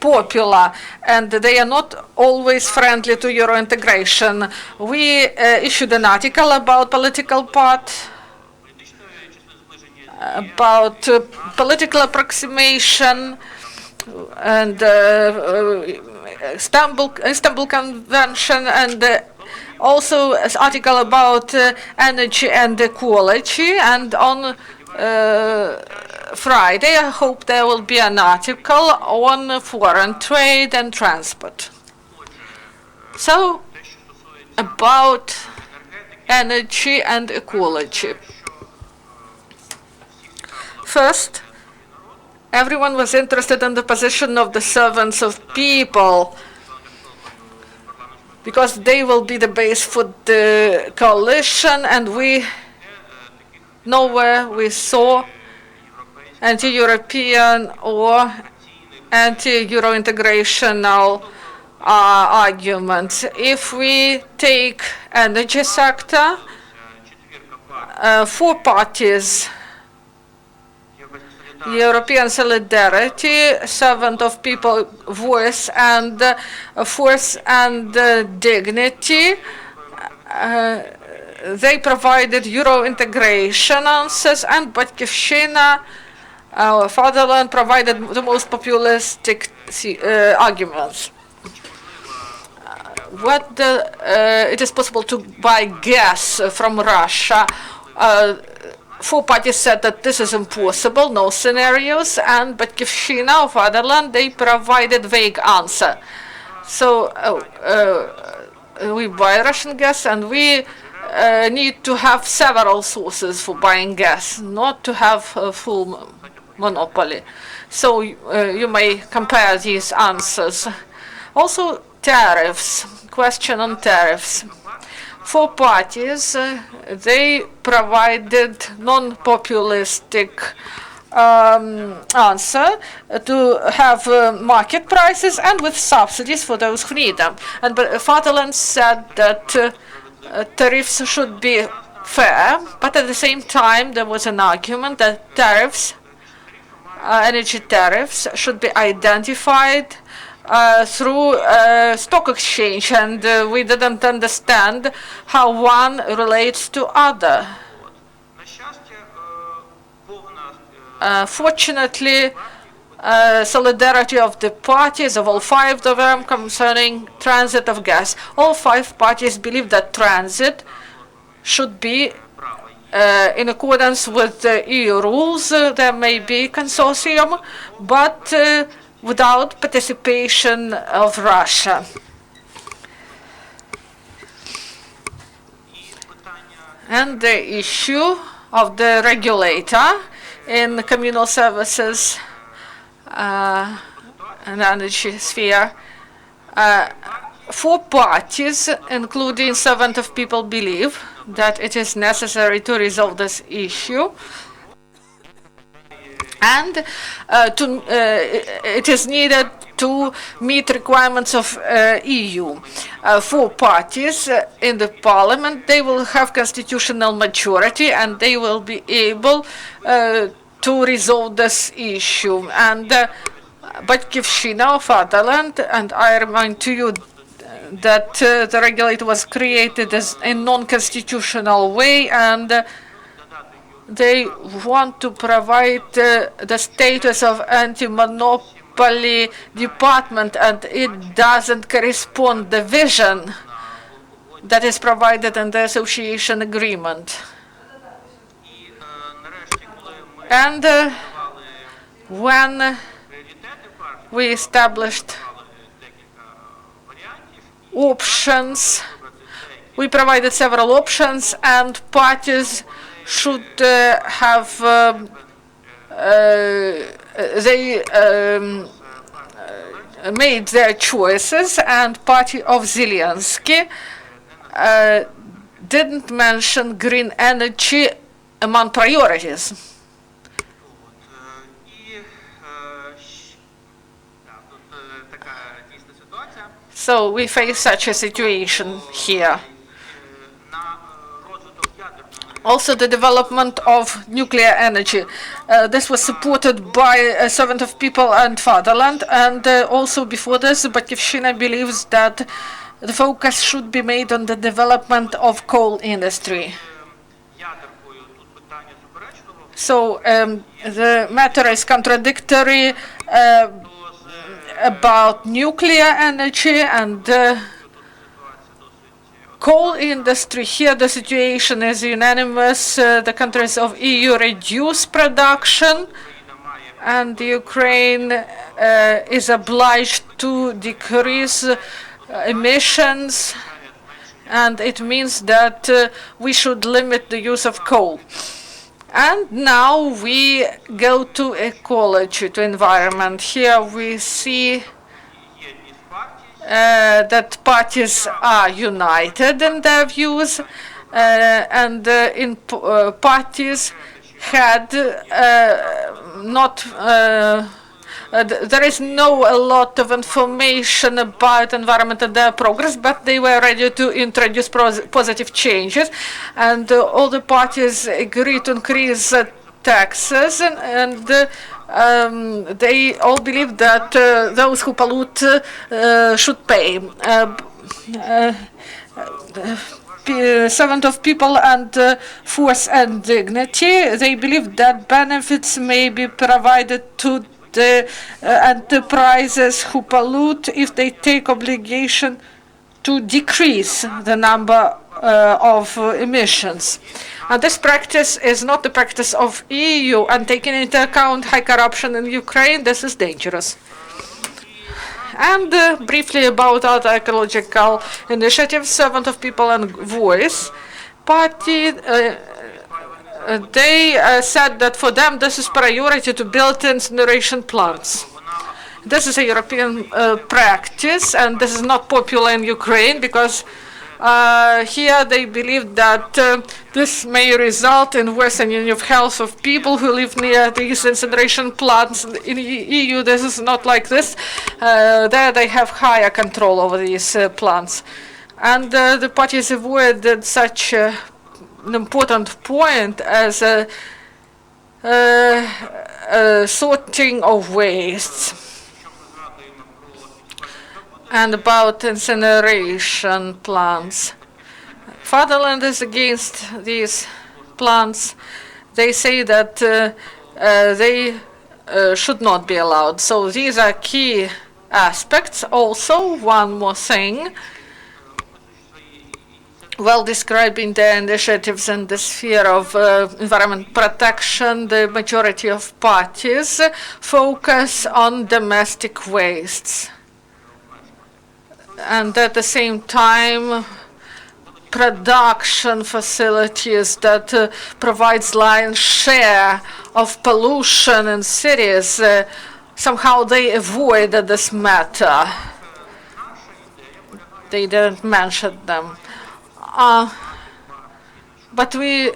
popular, and they are not always friendly to Euro-integration. We issued an article about political part, about political approximation, and Istanbul Convention, and also an article about energy and equality, and on Friday I hope there will be an article on foreign trade and transport. So, about energy and equality. First, everyone was interested in the position of the servants of people, because they will be the base for the coalition, and nowhere we saw anti-European or anti-Eurointegrational arguments. If we take energy sector, 4 parties: European Solidarity, Servant of People, Voice and Force and Dignity. They provided Euro-integration answers, and Batkivshina, our fatherland, provided the most populistic arguments. It is possible to buy gas from Russia. 4 parties said that this is impossible, no scenarios, and Batkivshina, or fatherland, they provided vague answer. So we buy Russian gas, and we need to have several sources for buying gas, not to have a full monopoly. So you may compare these answers. Also, tariffs, question on tariffs. 4 parties, they provided non-populistic answer to have market prices and with subsidies for those who need them. And Fatherland said that tariffs should be fair, but at the same time there was an argument that tariffs, energy tariffs, should be identified through stock exchange, and we didn't understand how one relates to other. Fortunately, solidarity of the parties, of all 5 of them, concerning transit of gas. All 5 parties believe that transit should be in accordance with the EU rules. There may be consortium, but without participation of Russia. And the issue of the regulator in communal services and energy sphere. 4 parties, including Servant of People, believe that it is necessary to resolve this issue, and it is needed to meet requirements of EU. 4 parties in the parliament, they will have constitutional majority, and they will be able to resolve this issue. And Batkivshina, fatherland, and I remind to you that the regulator was created as a non-constitutional way, and they want to provide the status of anti-monopoly department, and it doesn't correspond the vision that is provided in the association agreement. And when we established options, we provided several options, and parties should have they made their choices, and party of Zelensky didn't mention green energy among priorities. So we face such a situation here. Also, the development of nuclear energy. This was supported by Servant of People and Fatherland, and also before this, Batkivshina believes that the focus should be made on the development of coal industry. So the matter is contradictory about nuclear energy, and coal industry, here the situation is unanimous. The countries of EU reduce production, and Ukraine is obliged to decrease emissions, and it means that we should limit the use of coal. And now we go to ecology, to environment. Here we see that parties are united in their views, and parties had not there is no a lot of information about environment and their progress, but they were ready to introduce positive changes, and all the parties agreed to increase taxes, and they all believe that those who pollute should pay. Servant of people and force and dignity. They believe that benefits may be provided to the enterprises who pollute if they take obligation to decrease the number of emissions. And this practice is not the practice of EU, and taking into account high corruption in Ukraine, this is dangerous. And briefly about other ecological initiatives, Servant of People and Voice Party, they said that for them this is priority to build incineration plants. This is a European practice, and this is not popular in Ukraine because here they believe that this may result in worsening of health of people who live near these incineration plants. In the EU, this is not like this. There they have higher control over these plants. And the parties avoided such an important point as sorting of wastes. And about incineration plants. Fatherland is against these plants. They say that they should not be allowed. So these are key aspects. Also, one more thing. While describing their initiatives in the sphere of environment protection, the majority of parties focus on domestic wastes. And at the same time, production facilities that provides lion's share of pollution in cities, somehow they avoided this matter. They didn't mention them. But we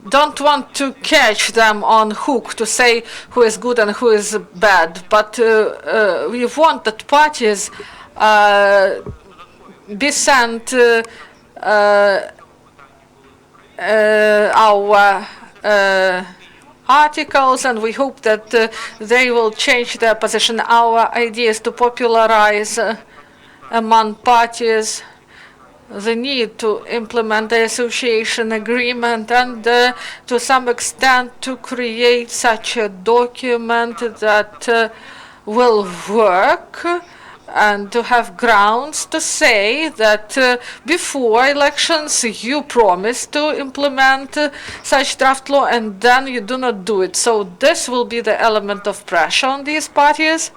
don't want to catch them on hook to say who is good and who is bad. But we want that parties be sent our articles, and we hope that they will change their position. Our idea is to popularize among parties the need to implement the association agreement and to some extent to create such a document that will work, and to have grounds to say that before elections you promise to implement such draft law and then you do not do it. So this will be the element of pressure on these parties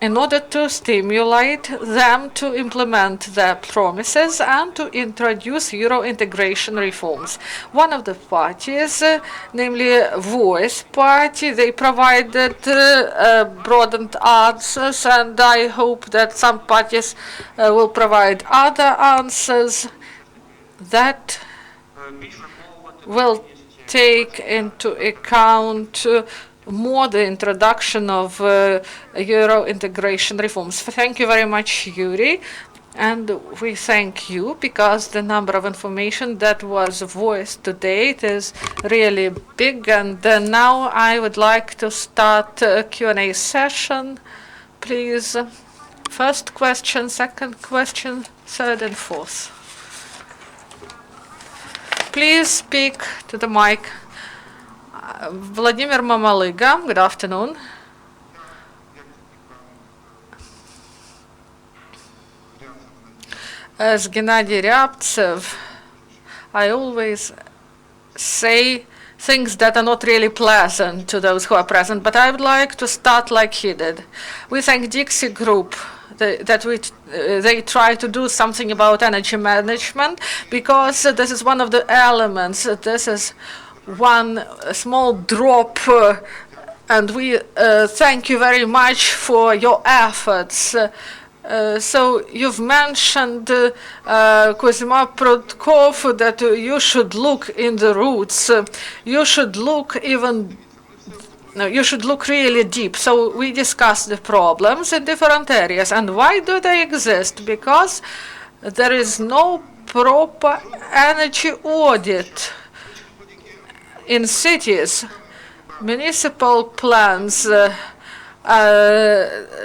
in order to stimulate them to implement their promises and to introduce Eurointegration reforms. One of the parties, namely Voice Party, they provided broadened answers, and I hope that some parties will provide other answers that will take into account more the introduction of Euro-integration reforms. Thank you very much, Yuriy. And we thank you because the number of information that was voiced today is really big. And now I would like to start a Q&A session. Please, first question, second question, third and fourth. Please speak to the mic. Vladimir Mamaliga, good afternoon. As Hennadiy Ryabtsev, I always say things that are not really pleasant to those who are present, but I would like to start like he did. We thank DixiGroup they try to do something about energy management, because this is one of the elements. This is one small drop, and we thank you very much for your efforts. So you've mentioned Kuzma Prudkov, that you should look in the roots. You should look you should look really deep. So we discussed the problems in different areas. And why do they exist? Because there is no proper energy audit in cities. Municipal plans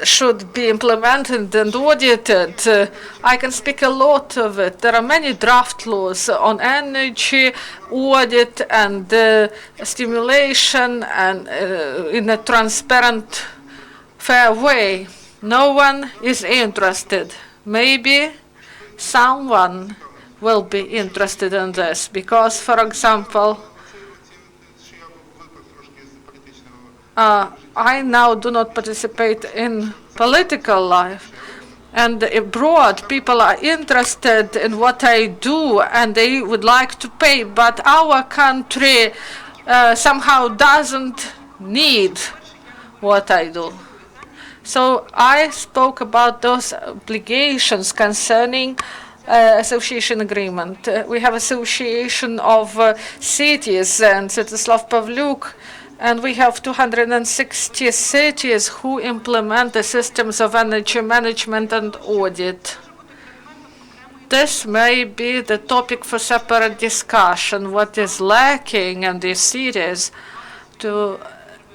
should be implemented and audited. I can speak a lot of it. There are many draft laws on energy audit and stimulation, and in a transparent, fair way. No one is interested. Maybe someone will be interested in this, because, for example, I now do not participate in political life, and abroad people are interested in what I do and they would like to pay, but our country somehow doesn't need what I do. So I spoke about those obligations concerning association agreement. We have association of cities and Svetoslav Pavlyuk, and we have 260 cities who implement the systems of energy management and audit. This may be the topic for separate discussion, what is lacking in these cities to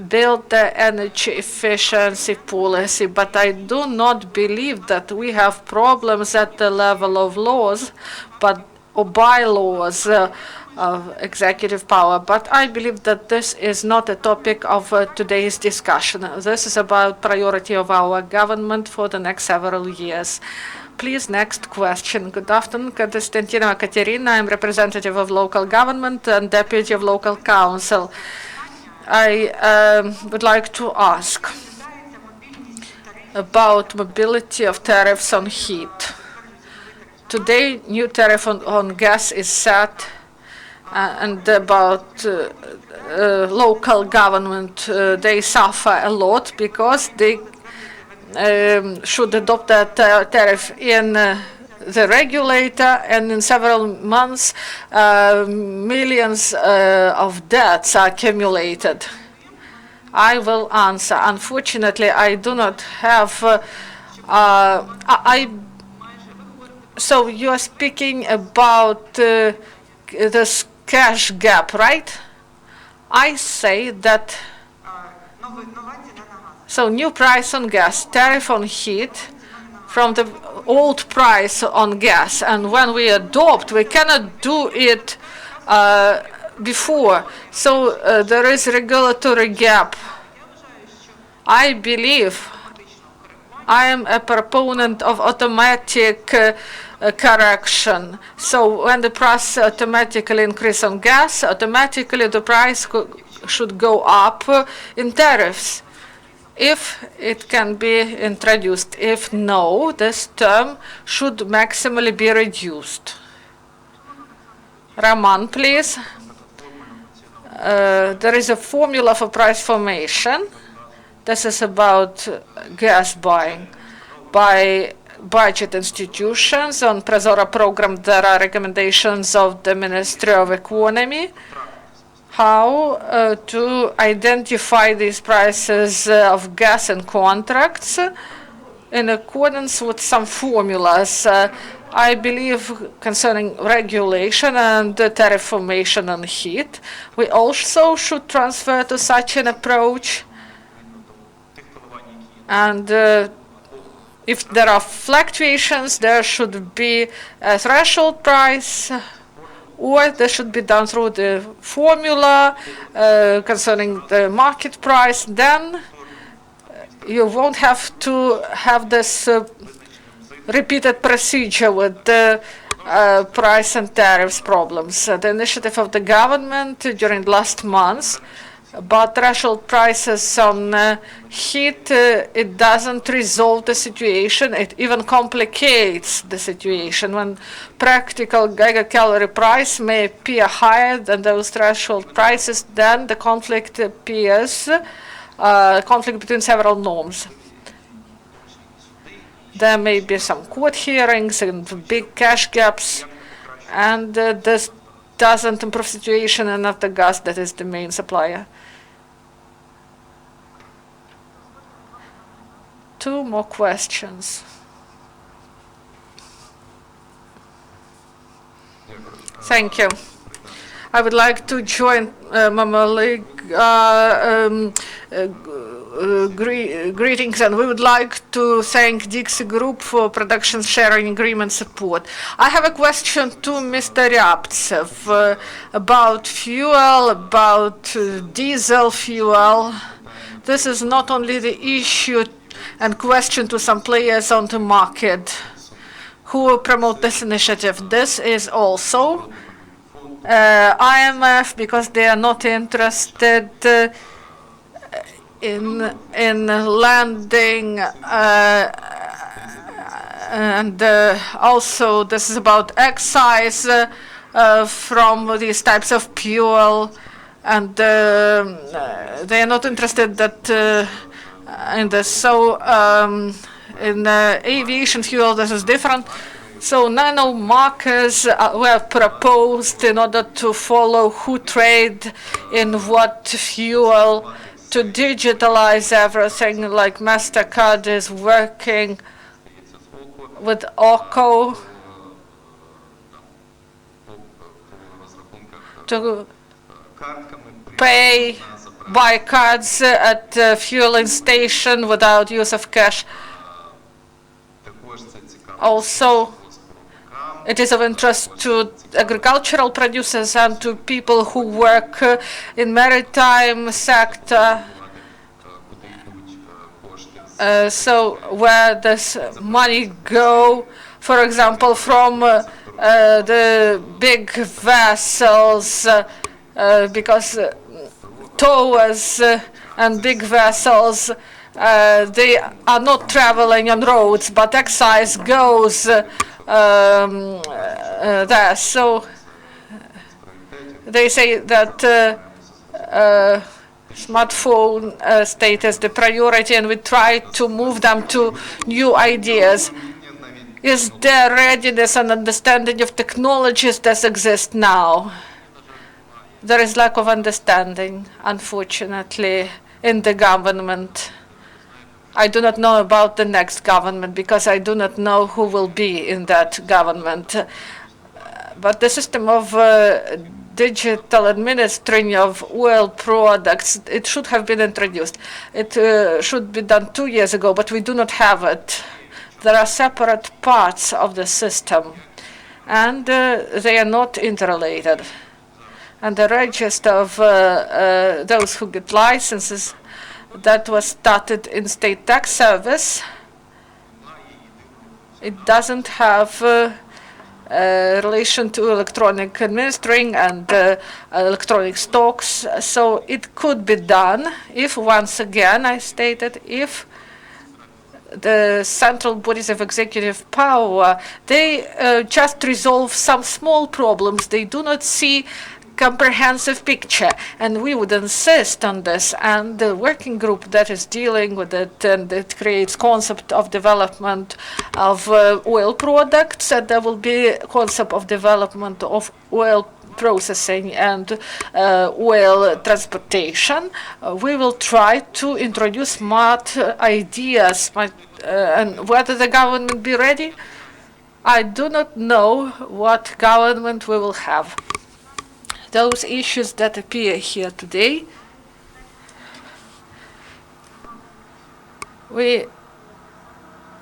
build the energy efficiency policy. But I do not believe that we have problems at the level of laws or bylaws of executive power. But I believe that this is not a topic of today's discussion. This is about priority of our government for the next several years. Please, next question. Good afternoon, Konstantinova Katerina. I'm representative of local government and deputy of local council. I would like to ask about mobility of tariffs on heat. Today, new tariff on gas is set, and about local government, they suffer a lot because they should adopt that tariff in the regulator, and in several months millions of debts are accumulated. I will answer. Unfortunately, I do not have so you are speaking about this cash gap, right? I say that so new price on gas, tariff on heat from the old price on gas, and when we adopt, we cannot do it before. So there is regulatory gap. I believe I am a proponent of automatic correction. So when the price automatically increase on gas, automatically the price should go up in tariffs, if it can be introduced. If no, this term should maximally be reduced. Roman, please. There is a formula for price formation. This is about gas buying by budget institutions. On PreZora program, there are recommendations of the Ministry of Economy how to identify these prices of gas and contracts in accordance with some formulas. I believe concerning regulation and tariff formation on heat, we also should transfer to such an approach. And if there are fluctuations, there should be a threshold price, or they should be done through the formula concerning the market price. Then you won't have to have this repeated procedure with the price and tariffs problems. The initiative of the government during last months about threshold prices on heat, it doesn't resolve the situation. It even complicates the situation. When practical gigacalorie price may appear higher than those threshold prices, then the conflict appears, conflict between several norms. There may be some court hearings and big cash gaps, and this doesn't improve situation in Naftogaz, that is the main supplier. Two more questions. Thank you. I would like to join greetings, and we would like to thank DixiGroup for production sharing agreement support. I have a question to Mr. Ryabtsev about fuel, about diesel fuel. This is not only the issue and question to some players on the market who promote this initiative. This is also IMF, because they are not interested in landing, and also this is about excise from these types of fuel, and they are not interested that in this. So in aviation fuel, this is different. So nano markers were proposed in order to follow who trade in what fuel, to digitalize everything, like MasterCard is working with OPORA to pay by cards at the fueling station without use of cash. Also, it is of interest to agricultural producers and to people who work in maritime sector. So where does money go? For example, from the big vessels, because towers and big vessels, they are not traveling on roads, but excise goes there. So they say that smartphone state as the priority, and we try to move them to new ideas. Is there readiness and understanding of technologies that exist now? There is lack of understanding, unfortunately, in the government. I do not know about the next government because I do not know who will be in that government. But the system of digital administering of oil products, it should have been introduced. It should be done 2 years ago, but we do not have it. There are separate parts of the system, and they are not interrelated. And the register of those who get licenses, that was started in state tax service. It doesn't have relation to electronic administering and electronic stocks. So it could be done if, once again, I stated, if the central bodies of executive power, they just resolve some small problems. They do not see comprehensive picture, and we would insist on this, and the working group that is dealing with it, and it creates concept of development of oil products, and there will be a concept of development of oil processing and oil transportation. We will try to introduce smart ideas, and whether the government be ready, I do not know what government we will have. Those issues that appear here today, we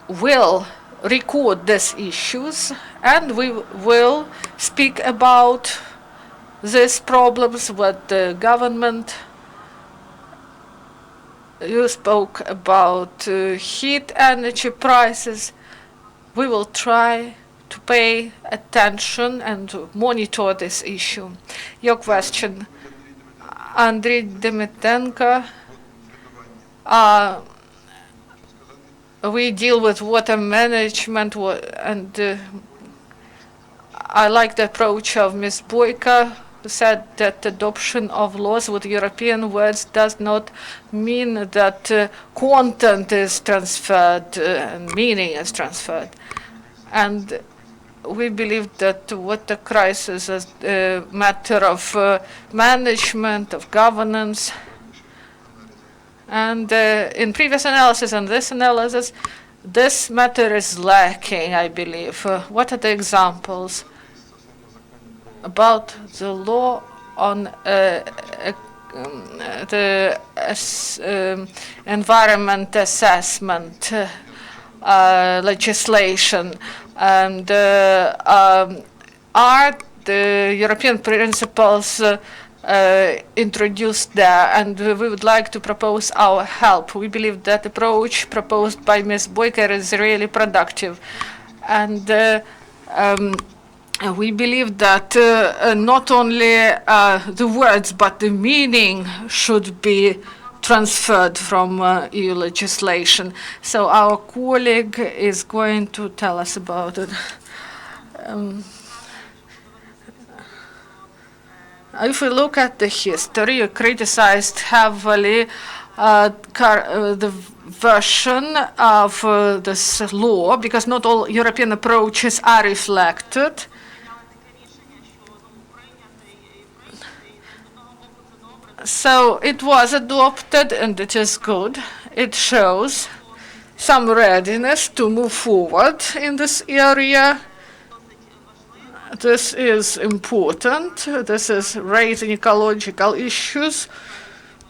will record these issues, and we will speak about these problems with the government. You spoke about heat energy prices. we will try to pay attention and to monitor this issue. Your question, Andriy Dmytrenko, we deal with water management, and I like the approach of Ms. Boyko, who said that adoption of laws with European words does not mean that content is transferred and meaning is transferred. And we believe that water crisis is a matter of management, of governance. And in previous analysis and this analysis, this matter is lacking, I believe. What are the examples? About the law on the environment assessment legislation, and are the European principles introduced there, and we would like to propose our help. We believe that approach proposed by Ms. Boyko is really productive, and we believe that not only the words but the meaning should be transferred from EU legislation. So our colleague is going to tell us about it. If we look at the history, you criticized heavily the version of this law because not all European approaches are reflected. So it was adopted, and it is good. It shows some readiness to move forward in this area. This is important. This is raising ecological issues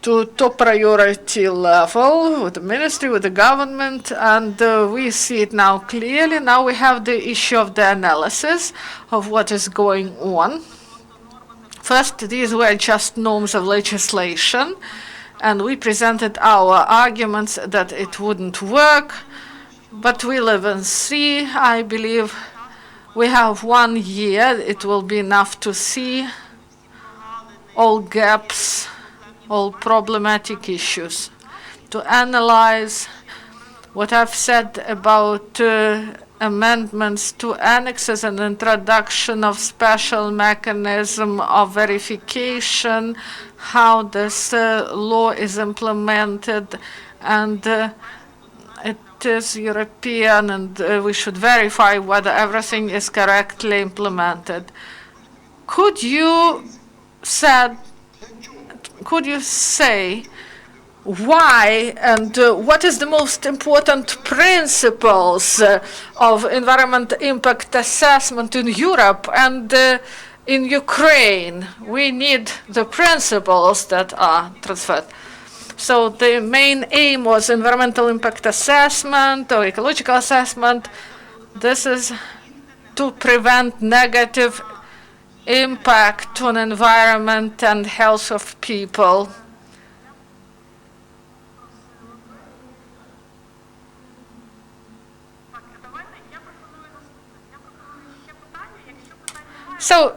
to top priority level with the ministry, with the government, and we see it now clearly. Now we have the issue of the analysis of what is going on. First, these were just norms of legislation, and we presented our arguments that it wouldn't work, but we live and see. I believe we have 1 year. It will be enough to see all gaps, all problematic issues, to analyze what I've said about amendments to annexes and introduction of special mechanism of verification, how this law is implemented, and it is European, and we should verify whether everything is correctly implemented. Could you say why and what is the most important principles of environment impact assessment in Europe and in Ukraine? We need the principles that are transferred. So the main aim was environmental impact assessment or ecological assessment. This is to prevent negative impact on environment and health of people. So,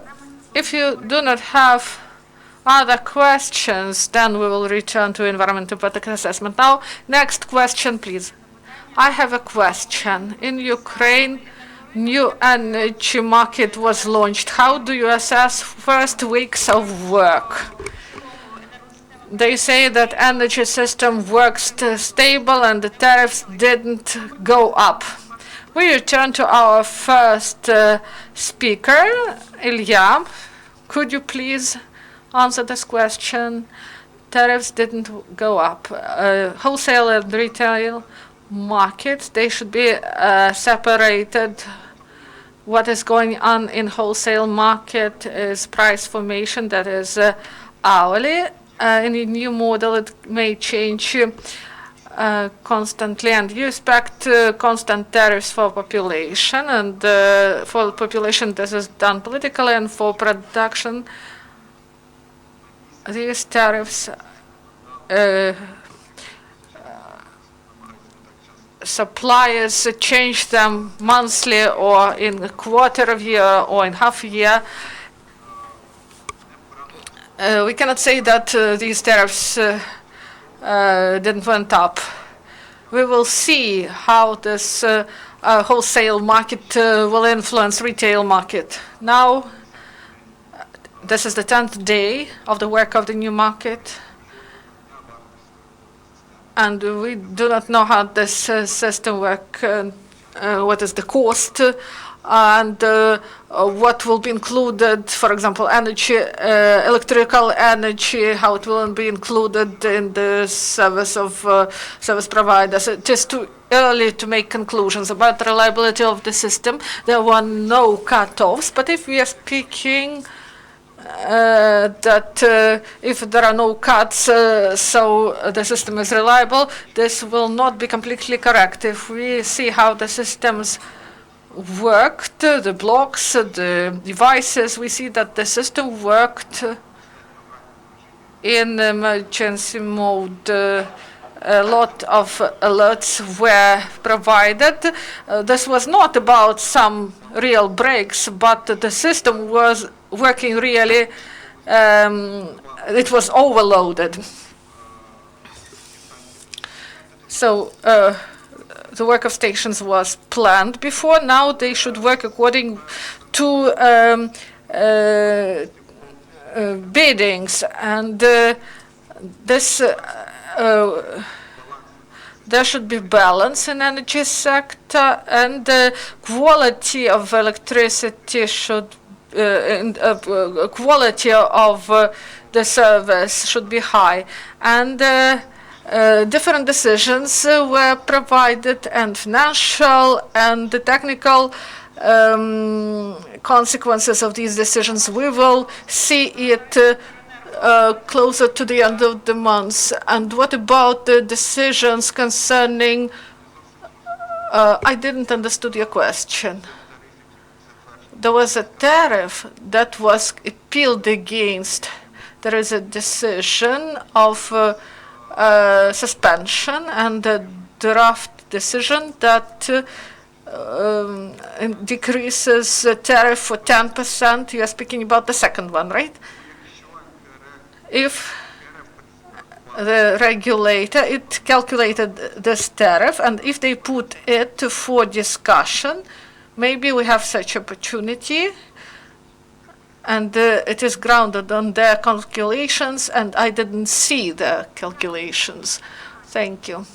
if you do not have other questions, then we will return to environmental impact assessment. Now, next question, please. I have a question. In Ukraine, new energy market was launched. How do you assess first weeks of work? They say that energy system works stable and the tariffs didn't go up. We return to our first speaker, Illya. Could you please answer this question? Tariffs didn't go up. Wholesale and retail markets, they should be separated. What is going on in wholesale market is price formation that is hourly. In a new model, it may change constantly, and you expect constant tariffs for population, and for population this is done politically, and for production these tariffs suppliers change them monthly or in a quarter of year or in half a year, we cannot say that these tariffs didn't went up. We will see how this wholesale market will influence retail market. Now, this is the 10th day of the work of the new market. And we do not know how this system works, what is the cost, and what will be included, for example, energy, electrical energy, how it will be included in the service of service providers. It is too early to make conclusions about the reliability of the system. There were no cut-offs, but if we are speaking that if there are no cuts, so the system is reliable, this will not be completely correct. If we see how the systems worked, the blocks, the devices, we see that the system worked in emergency mode. A lot of alerts were provided. This was not about some real breaks, but the system was working really, it was overloaded. So the work of stations was planned before. Now they should work according to biddings, and this there should be balance in energy sector, and the quality of electricity should quality of the service should be high, and different decisions were provided, and financial and the technical consequences of these decisions. We will see it closer to the end of the month. And what about the decisions concerning? I didn't understand your question. There was a tariff that was appealed against. There is a decision of suspension and a draft decision that decreases the tariff for 10%. You are speaking about the second one, right? If the regulator, it calculated this tariff, and if they put it for discussion, maybe we have such opportunity, and it is grounded on their calculations, and I didn't see the calculations. Thank you.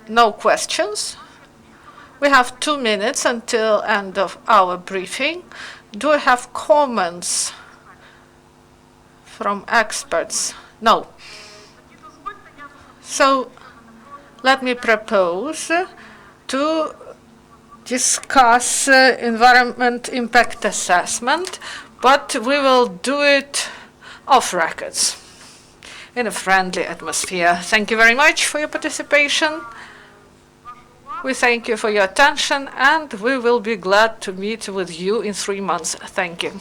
No questions? We have 2 minutes until end of our briefing. Do I have comments from experts? No. So let me propose to discuss environment impact assessment, but we will do it off records in a friendly atmosphere. Thank you very much for your participation. We thank you for your attention, and we will be glad to meet with you in 3 months. Thank you.